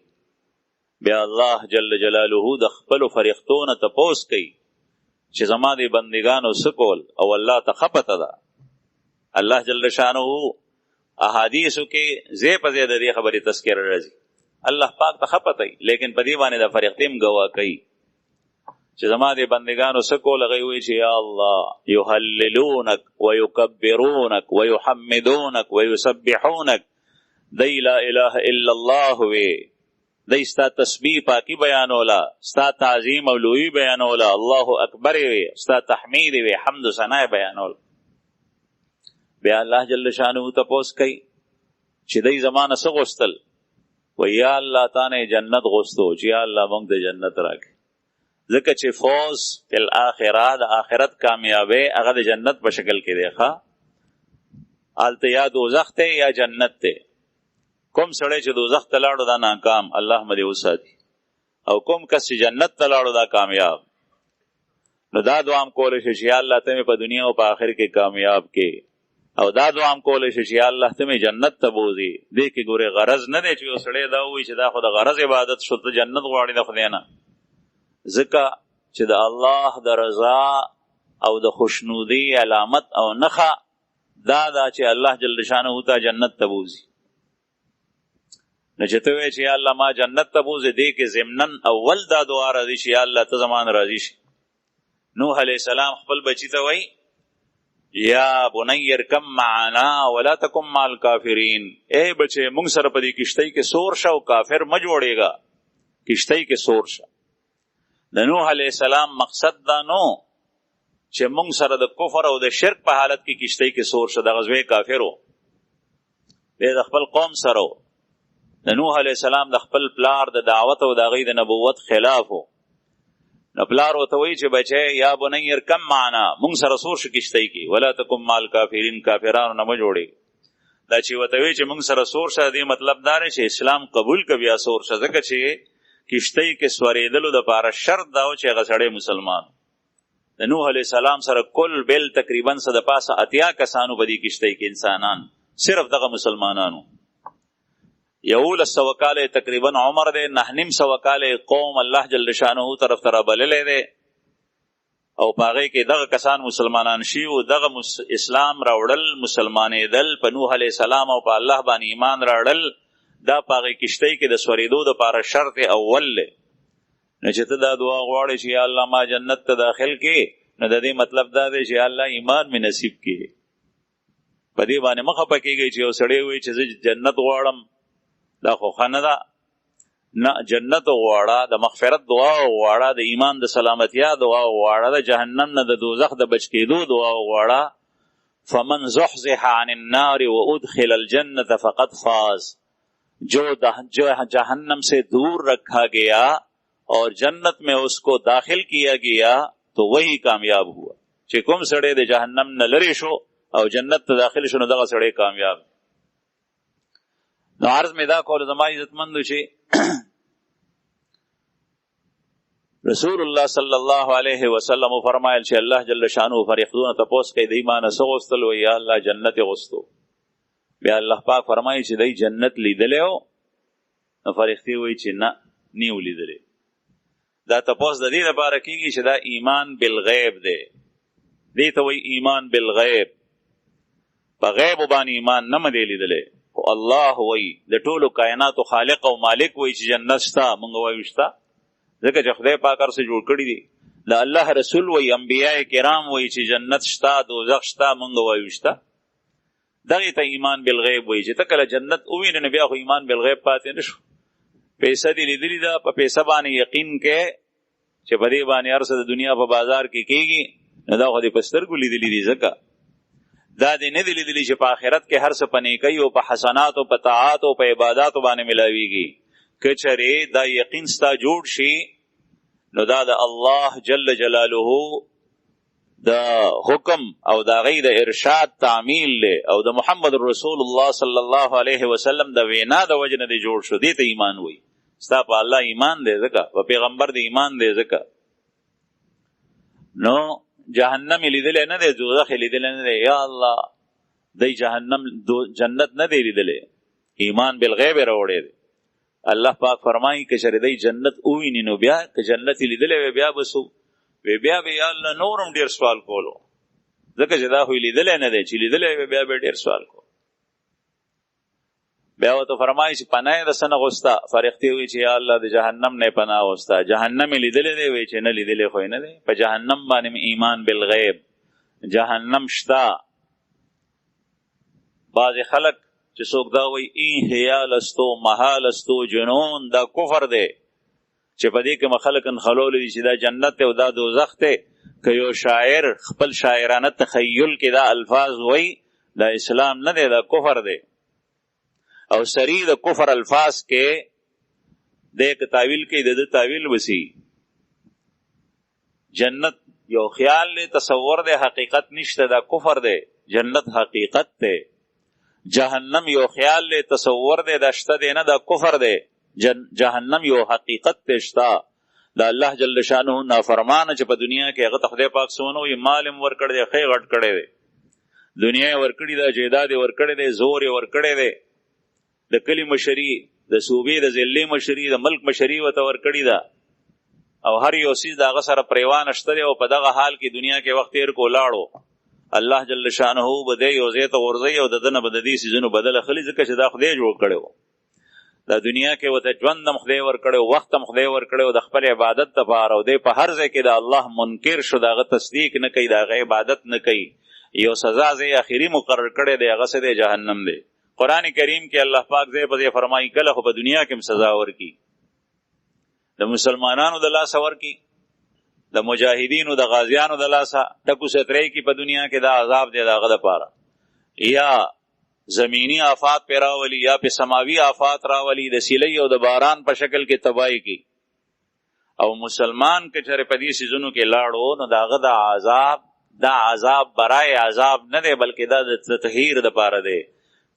بیا الله جل جلاله د خپل فرښتو نه تپوس کوي چې زما د بندگانو څه کول، او الله ته ښه پته ده. الله جل شانه احادیثو کې ځای په ځای د دې خبرې تذکره راځي، الله پاک ته ښه پته وي، لیکن په دې باندې د فرښتې هم ګواه کوي چې زما د بندگانو څه کول. هغوی وایي چې یا الله یهللونک ویکبرونک ویحمدونک ویسبحونک. دی لا اله الا الله وی، دی ستا تسبیح پاکی بیانولا، ستا تعظیم او لوی بیانولا، الله اکبر وی، ستا تحمید وی، حمد و ثنا بیانولا. بیا الله جل شانه تپوس کوي چې دی زمانه څه غوښتل؟ و یا الله تانه جنت غوښتو چې یا الله موږ د جنت راکړي. ځکه چې فوز فی الاخره د آخرت کامیابی هغه د جنت په شکل کې دی. ښه هلته یا دوزخ ته یا جنت ته. کوم سړی چې دوزخ ته لاړو دا ناکام، الله مدې وساتي، او کوم کس چې جنت ته لاړو دا کامیاب. نو دا دعا هم کولی شي چې یا الله ته مې په دنیا او په آخر کې کامیاب کې، او دا دعا هم کولی شي چې یا الله ته مې جنت ته بوځي. دې کې ګورې غرض نه دی چې یو سړی دا ووایي چې دا خو د غرض عبادت شو، ته جنت غواړي د خدای نه. ځکه چې د الله د رضا او د خوشنودي علامت او نښه دا ده چې الله جل شانه ته جنت ته بوځي. نو چې ته وایې چې یا الله ما جنت ته بوځې، دې کې ضمناً اول دا دعا راځي چې یا الله ته زمان راضي شي. نوح علیه السلام خپل بچی ته وایي یا بنی ارکب معنا ولا تکن مع الکافرین، اے بچے مونږ سره په دې کشتۍ کې سور شه او کافر مه جوړېږه، کشتۍ کې سور شه. د نوح علیه السلام مقصد دا نو چې مونږ سره د کفر او د شرک په حالت کې کشتۍ کې سور شه. د غزوې کافرو دی د خپل قوم سره د نوح علیه السلام د خپل پلار د دعوت او د هغوی د نبوت خلاف و. نو پلار ورته وایي چې بچی یا بنی ارکم معنا مونږ سره سور شو کشتۍ کې ولا تکم مال کافرین کافرانو نه مه جوړېږي دا چې ورته وایي چې مونږ سره سور شه دې مطلب دا دی چې اسلام قبول که بیا سور شه ځکه چې کشتۍ کې سورېدلو دپاره شرط دا و چې هغه سړی مسلمان د نوح علیه السلام سره کل بل تقریبا څه د پاسه 80 کسانو په دې کشتۍ کې انسانان صرف دغه مسلمانانو 1100 کاله تقریبا عمر دی 900 کاله قوم الله جل شانه طرف ته رابللی دی او په هغې کې دغه کسان مسلمانان شي او دغه اسلام راوړل مسلمانېدل په نوح علیه السلام او په الله باندې ایمان راوړل دا په هغې کشتۍ کې د سورېدو دپاره شرط اول دی نو چې ته دا دعا غواړې چې یا الله ما جنت ته داخل کې نو د دې مطلب دا دی چې یا الله ایمان مې نصیب کړي په دې باندې مه خفه کېږئ چې یو سړی وایي چې زه جنت غواړم دا خو ښه نه ده نه جنت غواړه د مغفرت دعا غواړه د ایمان د سلامتیا دعا غواړه د جهنم نه د دوزخ د بچ کېدو دعا غواړه فمن زحزح عن النار وادخل الجنة فقد فاز جو جہنم سے دور رکھا گیا اور جنت میں اس کو داخل کیا گیا تو وہی کامیاب ہوا چې کوم سړی د جهنم نه لرې شو او جنت ته داخل شو نو دغه سړی کامیاب نو عرض میں دا کول زما عزتمندو چې رسول الله صلی الله علیه وسلم فرمایل چې الله جل شانه فرښتونه تپوس کوي د ایمان څه غوښتل و یا الله جنت غوښتو بیا الله پاک فرمایي چې دی جنت لیدلی و نو فرښتې وایي چې نه نیو لیدلی دا تپوس د دې لپاره کېږي چې دا ایمان بالغیب دی دې ته وایي ایمان بالغیب په غیب باندې ایمان نه مې دی لیدلی خو الله وایي د ټولو کائناتو خالق او مالک وایي چې جنت شته مونږ وایو شته ځکه چې خدای پاک هر څه جوړ کړي دي د الله رسول وایي انبیاء کرام وایي چې جنت شته دوزخ شته مونږ وایو شته دغې ته ایمان بالغیب وایي چې ته کله جنت ووینې نو بیا خو ایمان بالغیب پاتې نه شو پیسه دې لیدلي ده په پیسه باندې یقین کې چې په دې باندې هر څه د دنیا په بازار کې کېږي نو دا خو دې په سترګو لیدلي دي ځکه دا دې نه دي لیدلي چې په آخرت کې هر څه په نیکۍ او په حسنات او په طاعات او په عباداتو باندې ملاویږي که چېرې دا یقین ستا جوړ شي نو دا د الله جل جلاله د حکم او د هغې د ارشاد تعمیل دی او د محمد رسول الله صلی الله علیه وسلم د وینا د وجې نه دی جوړ شو دې ته ایمان وایي ستا په الله ایمان دی ځکه په پیغمبر دی ایمان دی ځکه نو جهنم لیدلی نه دی دوزخ لیدلی نه دی یا الله دی جهنم جنت نه دی لیدلی ایمان بالغیب راوړی دی الله پاک فرمایي که چېرې دی جنت وویني نو بیا که جنت لیدلی وی بیا به سو وی بیا به یا الله نورم ډېر سوال کولو ځکه چې دا خو لیدلی نه دی چې لیدلی وی بیا به ډېر سوال کولو بیا ورته فرمایي چې پناه یې د څه نه غوښته فرښتې وایي چې یا الله د جهنم نه یې پناه غوښته جهنم یې لیدلی دی وایي چې نه لیدلی خو یې نه دی په جهنم باندې ایمان بالغیب جهنم شته بعضې خلک چې څوک دا وایي این خیال استو محال استو جنون دا کفر دی چې په دې کې مخلک انخلولی دي چې دا جنت دی او دا دوزخ دی که یو شاعر خپل شاعرانه تخیل کې دا الفاظ وایي دا اسلام نه دی دا کفر دی او سری د کفر الفاظ کې د یک تاویل کې د تاویل وسی جنت یو خیال دی تصور دی حقیقت نشته دا کفر دی جنت حقیقت دی جهنم یو خیال دی تصور دی دا شته دی نه دا کفر دی جهنم یو حقیقت دی شته دا الله جل شانه نافرمانه چې په دنیا کې هغه ته خدای پاک سونه وي مال هم ورکړی دی ښې غټ کړی دی دنیا یې ورکړې ده جیداد یې ورکړی دی زور یې ورکړی دی د کلی مشري د صوبې د ضلعې مشري د ملک مشري ورته ورکړې ده او هر یو څیز د هغه سره پریوان شته دی او په دغه حال کې دنیا کې وخت تېر کو لاړو الله جل شانه به دی یو ځای ته غورځوي او د ده نه به د دې څیزونو بدل اخلي ځکه چې دا خدای جوړ کړی و دا دنیا کې ورته ژوند هم خدای ورکړی و وخت هم خدای ورکړی و د خپل عبادت دپاره او دی په هر ځای کې د الله منکر شو د هغه تصدیق نه کوي د هغه عبادت نه کوي یو سزا ځای اخري مقرر کړی دی هغه څه دی جهنم دی قرآن کریم کې الله پاک ځای په ځای فرمایي کله خو په دنیا کې هم سزا ورکي د مسلمانانو د لاسه ورکي د مجاهدینو د غازیانو د لاسه ټکو سترۍ کې په دنیا کې دا عذاب دی د هغه دپاره یا زمینی آفات پہ راولی یا پہ سماوی آفات راولی د سیلی او د باران په شکل کې تباہی کی او مسلمان که چېرې په دې څیزونو کې لاړو نو د هغه دا عذاب برای عذاب نه دی بلکې دا د تطهیر دپاره دی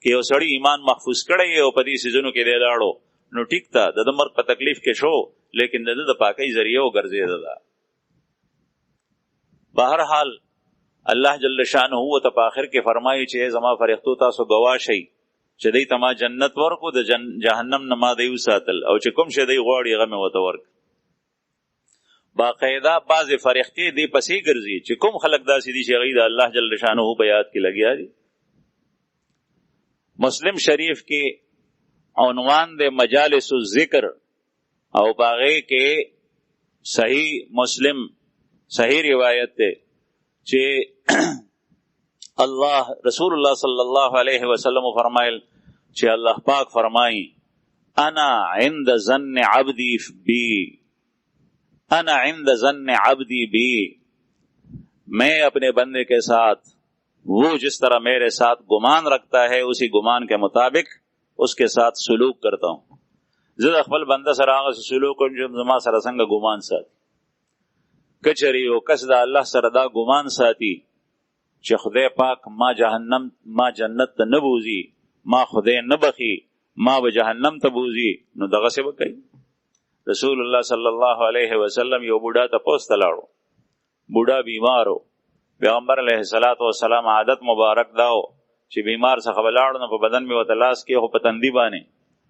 که یو سړی ایمان محفوظ کړی او په دې څیزونو کې دی لاړو نو ټیک ته د مرګ په تکلیف کې شو لیکن د د پاکۍ ذریعه وګرځېده ده. بهرحال الله جل شانه ته په آخر کې فرمایي چې زما فرښتو تاسو ګواه شئ چې دی ته ما جنت ورکو د جهنم نه ما دی وساتل او چې کوم شی دی غواړي هغه مې ورته ورک. باقاعده بعضې فرښتې دې پسې ګرځي چې کوم خلک داسې دي چې هغوی د الله جل شانه په یاد کې لګیا دي. مسلم شریف کې عنوان د مجالس الذکر او په هغې کې صحیح مسلم صحیح روایت دی چې الله رسول الله صلی الله علیه وسلم فرمایل چې الله پاک فرمایي انا عند ظن عبدی بی، انا عند ظن عبدی بی، میں اپنے بندے کے ساتھ وہ جس طرح میرے ساتھ گمان رکھتا ہے اسی گمان کے مطابق اس کے ساتھ سلوک کرتا ہوں. زه د خپل بنده سره هغه سلوک کوم چې زما سره څنګه ګمان ساتي. که چېرې یو کس د الله سره دا ګمان ساتي چې خدای پاک ما جنت ته نه بوزي، ما خدای نه بخي، ما به جهنم ته بوزي، نو دغسې به کوي. رسول الله صلی الله علیه وسلم یو بوډا تپوس ته لاړو، بوډا بیمارو. پیغمبر علیه الصلاة والسلام عادت مبارک داو چې بیمار څخه به لاړو نو په بدن مې ورته لاس کې خو په تندي باندې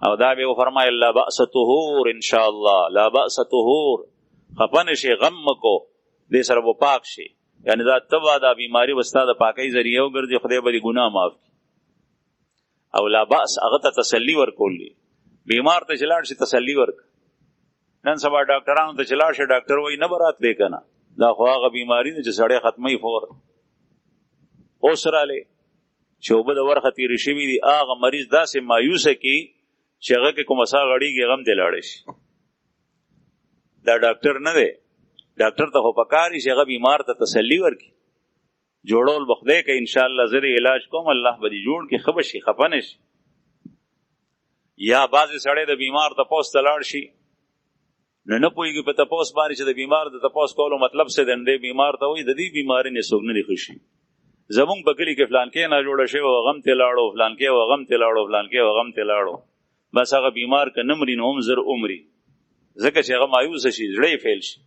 او دا به وفرمایل لا بأس طهور ان شاء الله، لا بأس طهور، خفه نشي غم مکو دې سره به پاک شي. یعنی دا تبا دا بیماری وستا د پاکۍ ذریعه وګرځي خدای به دې ګناه معاف کړي. او لا بأس هغه ته تسلي ورکول دي. بیمار ته چې لاړ شي تسلي ورک. نن سبا ډاکټرانو ته چې لاړ شي ډاکټر وایي نه به راتلی که نه، دا خو هغه بیماري ده چې سړی ختموي فور. اوس رالی چې اوبه د ورخه تېرې شوي دي هغه مریض داسې مایوسه کړي چې هغه کې کومه ساه غړېږي هغه هم ترې لاړی شي. دا ډاکټر نه دی. ډاکټر ته خو پکار وي چې هغه بیمار ته تسلي ورکړي. جوړول به خدای کوي انشاءالله، زه دې علاج کوم، الله به دې جوړ کړي، ښه به شي، خفه نه شي. یا بعضې سړی د بیمار تپوس ته لاړ شي نو نه پوهېږي په تپوس باندې چې د بیمار د تپوس کولو مطلب څه دی. دی بیمار ته وایي د دې بیمارۍ نه څوک نه دي ښه شي. زمونږ په کلي کې فلانکې ناجوړه شوې وه، غم ترې لاړو، فلانکې وه غم ترې لاړو، فلانکې وه غم ترې لاړو. بس هغه بیمار که نه مري نو هم زر عمري، ځکه چې هغه مایوسه شي، زړه یې فیل شي.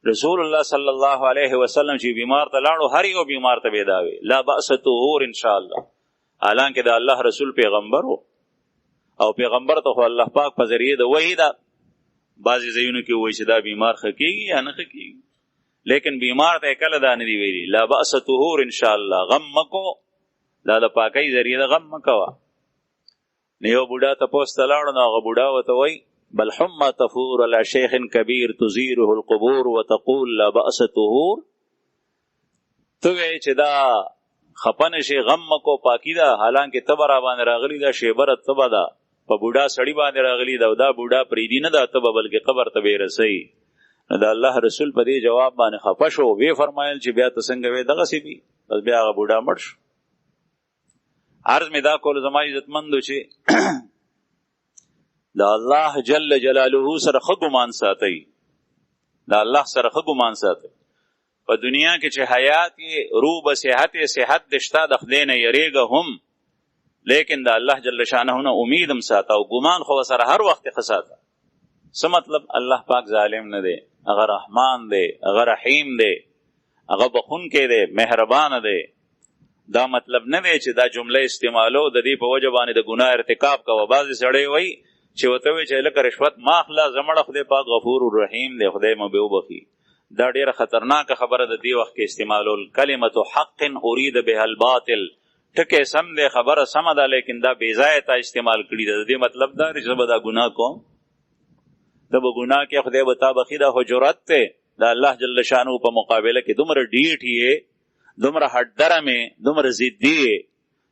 رسول الله صلی الله علیه وسلم چې بیمار ته لاړو هر یو بیمار ته به دا وی لا بأس طهور ان شاء الله. حالانکه د الله رسول پیغمبر و او پیغمبر ته خو الله پاک په ذریعه د وحی دا بعضې ځایونو کې وایي چې دا بیمار ښه کېږي یا نه ښه کېږي، لیکن بیمار ته کله دا نه دي ویلي لا بأس طهور ان شاء الله. غم مکو، دا د پاکۍ ذریعه د غم مکوه. نو یو بوډا تپوس ته لاړو نو هغه بوډا ورته وایي بل حمى تفور على شيخ كبير تزيره القبور وتقول لا بأس طهور. تو وی چې دا خپن شي غم مکو پاکی دا، حالانکه تبه را باندې راغلی دا شیبره تبه ده په بوډا سړی باندې راغلی دا، دا بوډا پریدي نه دا تبه بلکې قبر ته به رسوي. نو د الله رسول په دې جواب باندې خفه شو، وی فرمایل چې بیا ته څنګه وی دغسې دي. بس بیا هغه بوډا مړ شو. عرض مې دا کول زما عزتمندو چې د الله جل جلاله سره ښه ګمان ساتئ، د الله سره ښه ګمان ساتئ. په دنیا کې چې حیات یې روح به صحت دې شته، د خدای نه یریږه هم، لیکن د الله جل شانه نه امید هم ساته او ګمان خو سره هر وخت ښه ساته. څه مطلب؟ الله پاک ظالم نه دی، هغه رحمان دی، هغه رحیم دی، هغه بخونکی دی، مهربانه دی. دا مطلب نه دی چې دا جمله استعمالو د دې په وجه باندې د ګناه ارتکاب کوه. بعضې سړی وایي چې ورته وایي چې لکه رشوت ما اخله، زمړه خدای پاک غفور الرحیم دی، خدای مو به وبخي. دا ډیره خطرناکه خبره د دې وخت کې استعمالول. کلمة حق ارید بها الباطل، ټکې سم دی، خبره سمه ده، لیکن دا بې ځایه تا استعمال کړي ده. د دې مطلب دا دی چې زه به دا ګناه کوم، ته به ګناه کې خدای به تا بخي. دا خو جرأت دی د الله جل شانه په مقابله کې. دومره ډیټ یې، دومره هډرم یې، دومره ضدي یې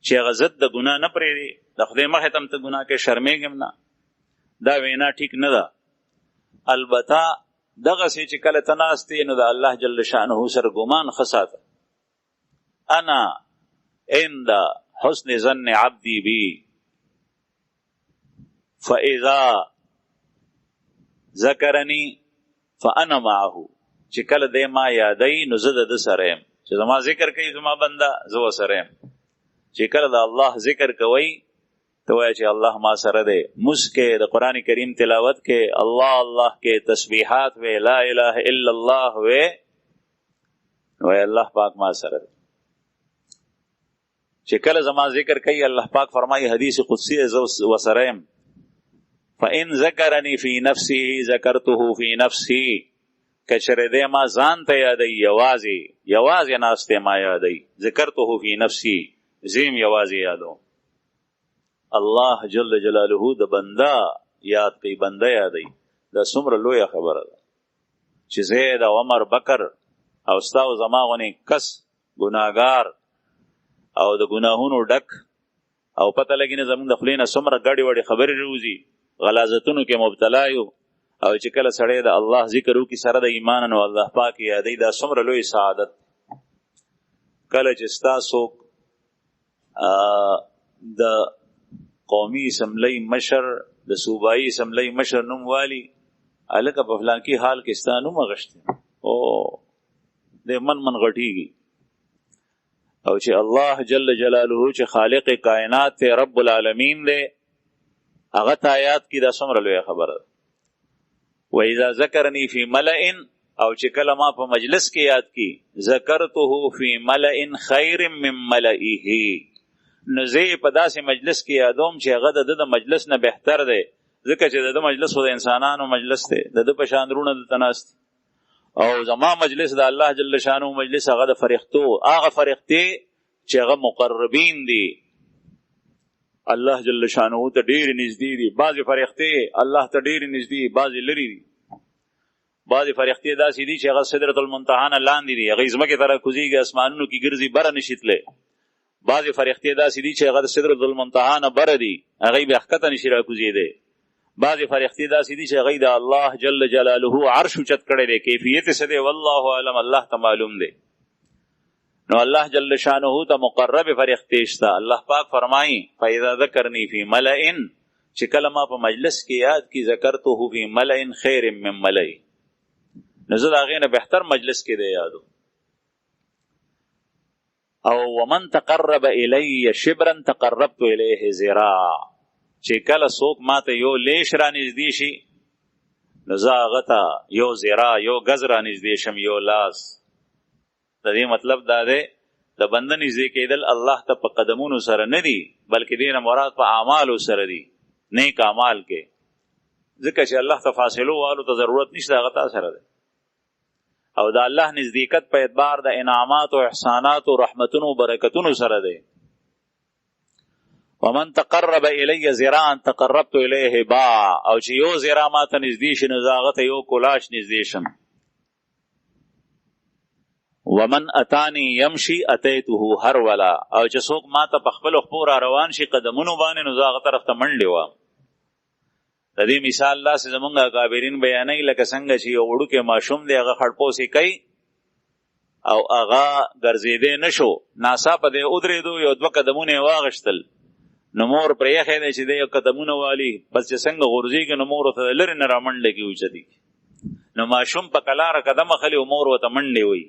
چې هغه ضد د ګناه نه پرېږدي. د خدای مخې ته هم ته ګناه کې شرمېږم نه. دا وینا ټیک نه ده. البته دغسې چې کله ته ناست یې نو د الله جل شانه سره ګمان ښه ساته. انا عند حسن ظن عبدی بی فاذا ذکرنی فانا معه چې کله دې ما یادای نو زه د سره يم چې زما ذکر کوي زما بنده زه سره يم چې کله د الله ذکر کوي تو وایي چې الله ما سره دی مسکه د قران کریم تلاوت کې الله الله کې تسبیحات و لا اله الا الله و الله پاک ما سره دی چې کله زما ذکر کوي الله پاک فرمایي حدیث قدسی و سره يم فإن ذكرني في نفسه ذكرته في نفسي کچره دې ما ځان ته یادای یوازې ناسته ما یادای ذکرته في نفسي زم یوازې یادو الله جل جلاله د بندا یاد کوي بندا یادای دا څومره لوی خبره ده چې زید او عمر بکر او استاو زماغونی کس ګناګار او د ګناهونو ډک او پته لګی نه زمون د خلینو څومره غړي وړي خبرې روزي غلاظتونو کې مبتلا یو او چې کله سړی د الله ذکر وکي سره د ایمان او الله پاک یادې دا څومره لوی سعادت کله چې تاسو د قومي اسمبلی مشر د صوبایي اسمبلی مشر نوم والی الکه په فلان کې حال کې ستانو مغشته او د من غټیږي او چې الله جل جلاله چې خالق کائنات ته رب العالمین دی هغه آیات کې دا څومره لوی خبره ده و اذا ذکرنی فی ملئ او چې کله ما په مجلس کې یاد کی ذکرته فی ملئ خیر من ملئه نو زه په داسې مجلس کې یادوم چې هغه د مجلس نه بهتر دی ځکه چې د مجلس د انسانانو مجلس دی د په شاندرونه د تناست او زما مجلس د الله جل شانو مجلس هغه د فرښتو هغه فرښتې چې هغه مقربین دي الله جل شانو ته ډیر نږدې دي بعضی فرښتې الله ته ډیر نږدې بعضی لري دي بعضی فرښتې داسې دي چې هغه سدرۃ المنتهى نه لاندې دي هغه زمکه تر کوزيږي اسمانونو کې ګرځي بره نشیتله بعضی فرښتې داسې دي چې هغه سدرۃ المنتهى نه بره دي هغه به حقیقت نشي را کوزيده بعضی فرښتې داسې دي چې هغه د الله جل جلاله عرش چت کړي دي کیفیت څه دی والله علم الله ته معلوم دی نو الله جل شانه ته مقرب فرښتې شته الله پاک فرمایي فاذا ذکرنی فی ملئ چې کله ما په مجلس کې یاد کی ذکرته فی ملئ خیر من ملئ نزل هغه نه بهتر مجلس کې دی یادو او ومن تقرب الی شبرا تقربت الیه ذراع چې کله څوک ماته یو لیش را نږدې شي نو زه هغه ته یو ذراع یو گز را نږدې شم یو لاس د دې مطلب دا دی د بنده نږدې کېدل الله ته په قدمونو سره نه دي بلکې دې نه مراد په اعمالو سره دي نیک اعمال کې ځکه چې الله ته فاصلو والو ته ضرورت نشته هغه تا سره دی او د الله نزدېکت په اعتبار د انعامات او احسانات او رحمتونو او برکتونو سره دی ومن تقرب الی ذراعا تقربت الیه باع او چې یو ذراع ما ته نږدې شي نو زه هغه ته یو کولاش نږدې شم ومن اتانی یمشي اتیته هرولا او چې څوک ما ته په خپل خپل روان شي قدمونو باندې نو زه هغه طرف ته منډې وم د دې مثال الله سي زمونږ کابرین بیانای لکه څنګه چې یو وړوکی ماشوم دی هغه خړپوسې کوي او هغه ګرځېدې نشو ناڅاپه دی ودرېدو یو دوه قدمونه واغشتل نو مور پرې یې دی چې دی یو قدمونه والی بس چې څنګه غورځېږي نو مور ورته لرې نه رامنډه کې اوچتي نو ماشوم په کلاره قدمه خلي مور ورته منډې وي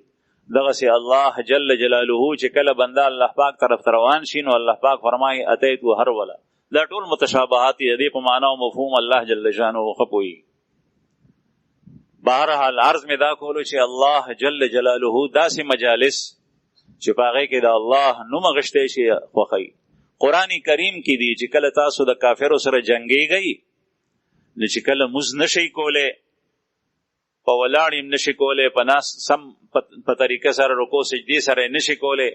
دغسې الله جل جلاله چې کله بنده الله پاک طرف ته روان شي نو الله پاک فرمایي اتیتو هرولا دا ټول متشابهات دي په معنا او مفهوم الله جل شانه خپوي بهرحال عرض می دا کولو چې الله جل جلاله داسې مجالس چې پاغه کې د الله نوم غشته شي خوخی قرآن کریم کې دی چې کله تاسو د کافرو سره جنگيږئ نو چې کله مز نشي کوله په ولاړیم نشي کوله په ناس سم په طریقه سره رکوع سجدي سره نشي کوله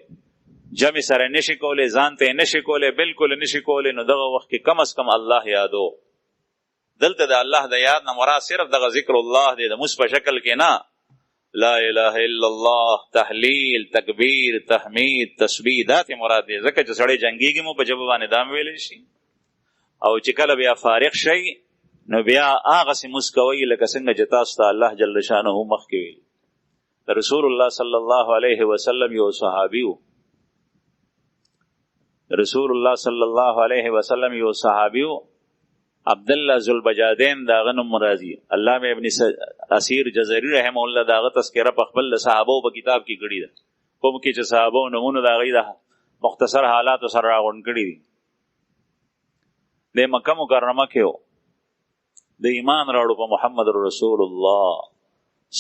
جمع سره نشي کوله ځان ته نشي کوله بالکل نشي کوله نو دغه وخت کې کم از کم الله یادو دلته د الله د یاد نه مراد صرف دغه ذکر الله دی د مص په شکل کې نه لا اله الا الله تحلیل تکبیر تحمید تسبیح ذات مراد دی ځکه چې سړی جنگيږي مو په جواب باندې دام ویل شي او چې کله بیا فارغ شي نو بیا هغه سي مسکوي لکه څنګه چې تاسو ته الله جل شانه مخ کې ویل رسول الله صلی الله علیه وسلم یو صحابي رسول الله صلی الله علیه وسلم یو صحابي عبدالله ذوالبجادین داغه نوم مرادي. علامه ابن اسیر جزری رحم الله داغه تذکرہ په خپل صحابه په کتاب کې کړی ده، کوم کې چې صحابه نمونه داغه ده مختصر حالات سره راغون کړی دي. د مکه مکرمه کې د ایمان راوړو په محمد رسول الله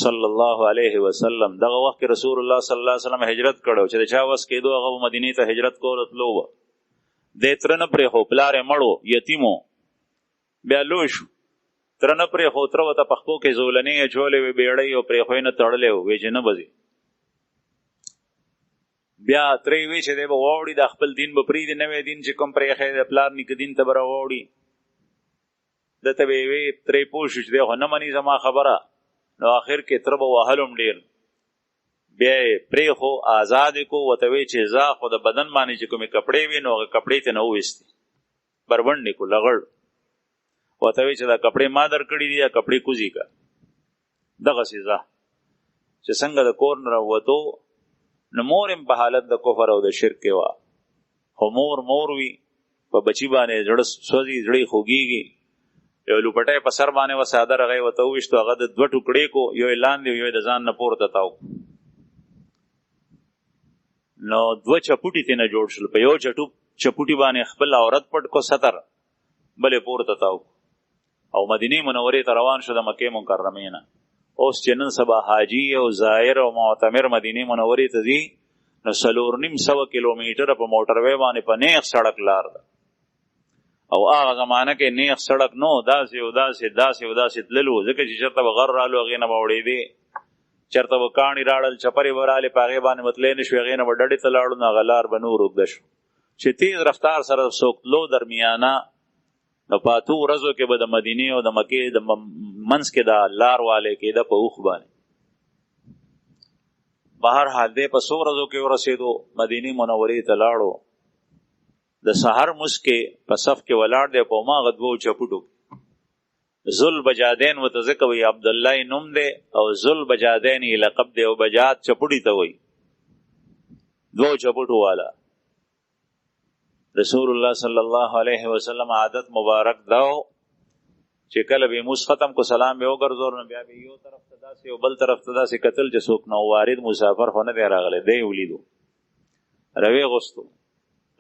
صلی الله علیه وسلم. دغه وخت کې رسول الله صلی الله علیه وسلم هجرت کړو چې چا وس کېدو هغه مدینه ته هجرت کول تلو. د ترنه پرې خو پلار مړو یتیمو بیا لوی شو، ترنه پرې خو تر وته پخپو کې زولنې چولې وی بیړې او پرې خو نه تړلې وې چې نه بځي. بیا ترې وی چې دی به وړي د خپل دین به پرې دی نوې دین چې کوم پرې خې د پلار نیک دین ته بره وړي د ته وی ترې پوښښ دی خو نه مني زما خبره. نو اخر کې تر به وهلم ډیر بیا پرې خو آزاد کو وته وی چې زا خو د بدن باندې چې کومې کپڑے وی نو کپڑے ته نه وېستي بربند کو لغړ وته وی چې دا کپڑے ما در کړی دي یا کپڑے کوزي کا دغه سزا چې څنګه د کور نه وته نو مورم په حالت د کفر او د شرک کې وا خو مور وی په بچی باندې جړس سوځي جړې خوږيږي. یو لوپټه په سر باندې وساده رغې وته وشتو هغه د دوه ټوکړې کو یو اعلان دی یو د ځان نه پورته تاو نو دوه چپوټي تینا جوړ شل په یو چپوټي باندې خپل عورت پټ کو ستر بلې پورته تاو او مدینه منورې ته روان شو د مکه مکرمه نه. اوس چې نن سبا حاجی او زائر او معتمر مدینه منورې ته ځي نو 4.5 کیلومتر په موټر وې باندې په نیغ سړک لار ده او هغه زمانہ کې نیغ سړک نو داسې تللو ځکه چې چرته غر رالو هغې نه به وړېدې چرته به کاڼي راړل چپرې به رالې په هغې باندې متلی نه شو هغې نه به ډډې ته لاړو نو هغه لار به نور اوږده شو چې تیز رفتار سره څوک تلو درمیانه نو په اتو ورځو کې به د مدینې او د مکې د منځ کې دا لار والې کېده په اوښ باندې. بهر حال دی په څو ورځو کې ورسېدو مدینې منورې ته لاړو. د سحر مونځ کې په صف کې ولاړ دی په هماغه دوو چپوټو ذوالبجادین ورته ځکه وایي عبدالله نوم دی او ذوالبجادین یې لقب دی او بجاد چپوټي ته وایي دوو چپوټو والا. رسول الله صلی الله علیه وسلم عادت مبارک داو چې کله به موس ختم کو سلام به وګرځول نو بیا به یو طرف ته داسې او بل طرف ته داسې قتل چې څوک نو وارد مسافر خو نه دی راغلی دی ولیدو روي غوستو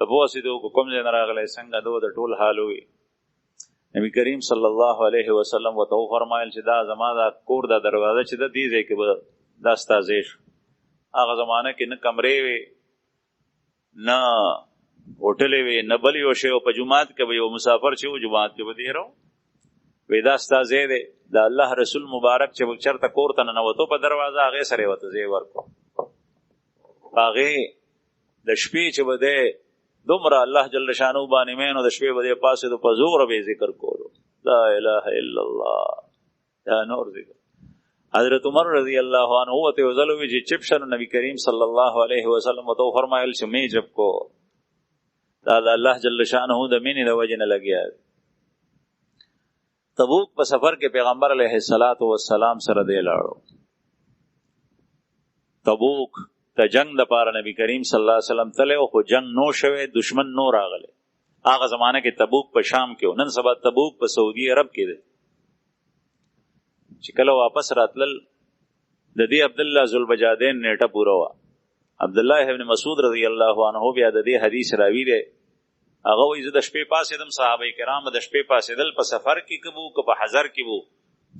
ته بوسیدو کوم ځای نه راغلی څنګه دو د ټول حال وي. نبی کریم صلی الله علیه وسلم وته فرمایل چې دا زما دا کور دا دروازه چې د دې ځای کې به دا ستازې شو. هغه زمانه کې نه کمرې وي نه هوټلې وي نه بل یو شی او په جمعات کې به یو مسافر چې و جمعات کې به دی راو وی دا ستازې دی د الله رسول مبارک چې چرته کور ته ننوتو په دروازه هغې سره یې ورته ځای ورکړو. هغې د شپې چې به دی دومره الله جل شانو باندې مینو د شپې به دی پاسېدو په زوره به ذکر کولو لا اله الا الله دا نور ذکر. حضرت عمر رضی الله عنه ورته یو ځل وویل چې چپ شه نو نبي کریم صلی الله علیه وسلم ورته وفرمایل چې مې جب کو دا د الله جل شانه د مینې د وجې نه لګیا دی. تبوک په سفر کې پیغمبر علیه السلام سره دی لاړو. تبوک ته جنگ د پاره نبی کریم صلی الله علیه وسلم تله خو جنگ نو شوه دشمن نو راغله. هغه زمانه کې تبوک په شام کې نن سبا تبوک په سعودي عرب کې دی. چې کله واپس راتلل د دې عبدالله ذوالبجادین نیټه پوره وه. عبدالله ابن مسعود رضی الله عنه بیا د دې حدیث راوی دی. هغه وایي زه د شپې پاسېدم صحابه کرام د شپې پاسېدل په سفر کې که وو که په حضر کې وو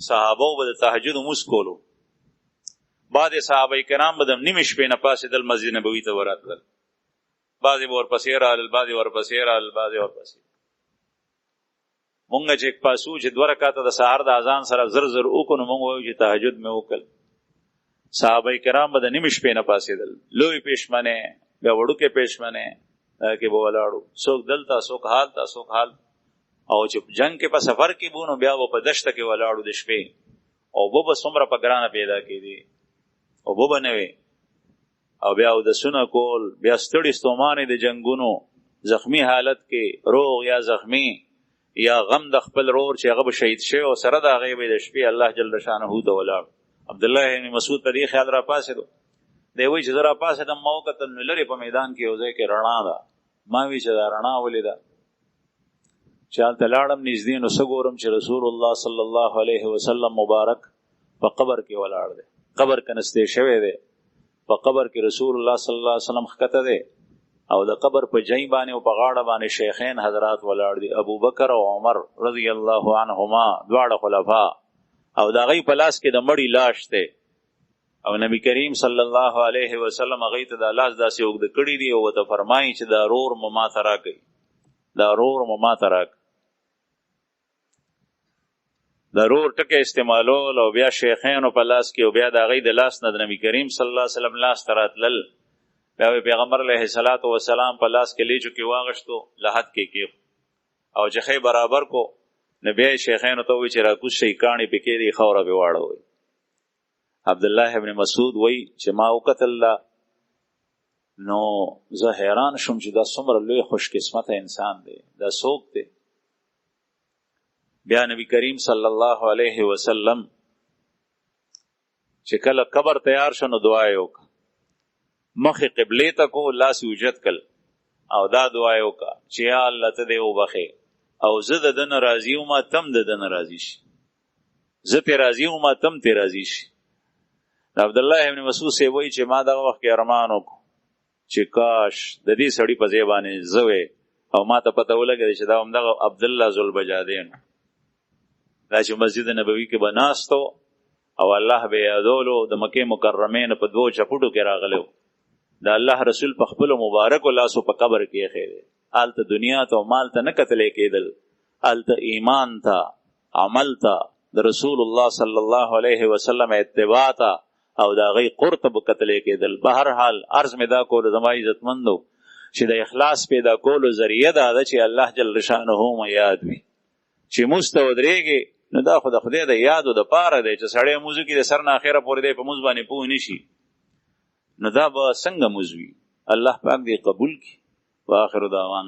صحابه به د تهجد لمونځ کولو. بعضې صحابه کرام به د نیمې شپې نه پاسېدل مسجد نبوي ته وراتلل. بعضې به ورپسې رالل بعضې ورپسې رالل بعضې ورپسې. مونږ چې پاسو چې 2 رکعته د سهار د اذان سره زر وکړو نو مونږ وایو چې تهجد مې وکړ. صحابه کرام به د نیمې شپې نه پاسېدل. لوی پېشمنې بیا وړوکې پېشمنې کې به ولاړو څوک دلته څوک حالته څوک حال. او چې جنگ کې په سفر کې بو نو بیا به په دشته کې ولاړو د شپې او به څومره په ګرانه پیدا کېدي او به نه وي او بیا اودسونه کول بیا ستړي ستومانې د جنګونو زخمی حالت کې روغ یا زخمی یا غم د خپل رور چې هغه به شهید شوی او سره د هغې به د شپې الله جل شانه ته ولاړ. عبدالله ابن مسعود په دې خیال را پاسېدو دی وایي چې زه را پاسېدم ما وکتل نو لرې په میدان کې یو ځای کې رڼا ده. ما وی چې دا رڼا ولې ده چې هلته لاړم نږدې نو څه ګورم چې رسول الله صلی الله علیه وسلم مبارک په قبر کې ولاړ دی، قبر کنستی شوی دی، په قبر کې رسول الله صلی الله علیه وسلم ښکته دی او د قبر په جای باندې او په غاړه باندې شیخین حضرات ولاړ دي، ابو بکر او عمر رضی الله عنهما دواړه خلفا، او د هغوی په لاس کې د مړي لاش دی او نبی کریم صلی الله علیه وسلم هغوی ته د لاس داسې اوږده کړي دي او ورته فرمایي چې دا رور مو ماته راکړئ، دا رور مو ماته راکړئ. د رور ټکه استعمالول او بیا شیخینو په لاس کې او بیا د هغوی د لاس نه د نبی کریم صلی الله علیه وسلم لاس ته راتلل، بیا پیغمبر علیه الصلاۃ والسلام په لاس کې لیچو کې واغشتو، لحد کې کېښ او جخې برابر کو، نو بیا شیخینو ته وایي چې راکوز شئ، کاڼې پې کېدې، خاوره پې واړوئ. عبدالله ابن مسعود وایي چې ما وکتل نو زه حیران شوم چې دا څومره لوی خوش قسمته انسان دی، دا څوک دی؟ بیا نبی کریم صلی الله علیه وسلم چې کله قبر تیار شو نو دعا یې وکړه، مخې قبلې ته کو، لاس یې اوچت کړ او دا دعا یې وکړه چې یا الله ته دې وبخې او زه د ده نه راضي وم، تم د ده نه راضي شي، زه پې راضي وم تم پې راضي شي. عبدالله ابن مسعود صاحب وایي چې ما دغه وخت کې ارمان وکړو چې کاش د دې سړي په ځای باندې زه وې او ما ته پته ولګېده چې دا همدغه عبدالله ذوالبجادین دا چې مسجد نبوي کې به ناست او الله به یادولو، د مکې مکرمې نه په 2 چپوټو کې راغلی و، د الله رسول په خپلو مبارکو لاسو په قبر کې ایښی دی. هلته دنیا ته او مال ته نه کتلی کېدل، هلته ایمان ته، عمل ته، د رسول الله صلی الله علیه وسلم اتباع ته او د هغوی قرب ته به کتلی کېدل. په هر حال عرض مې دا کولو زما عزتمندو چې د اخلاص پیدا کولو ذریعه دا ده چې الله جل شانه مو یاد وي، چې مونځ ته ودرېږې نو دا خو د خدای د یادو د پاره دی چې سړی مونځ وکړي د سر نه اخره پورې دی په مونځ باندې پوه نه شي، نو دا به څنګه مونځ وي؟ الله پاک دې قبول کړي. واخر دعوانا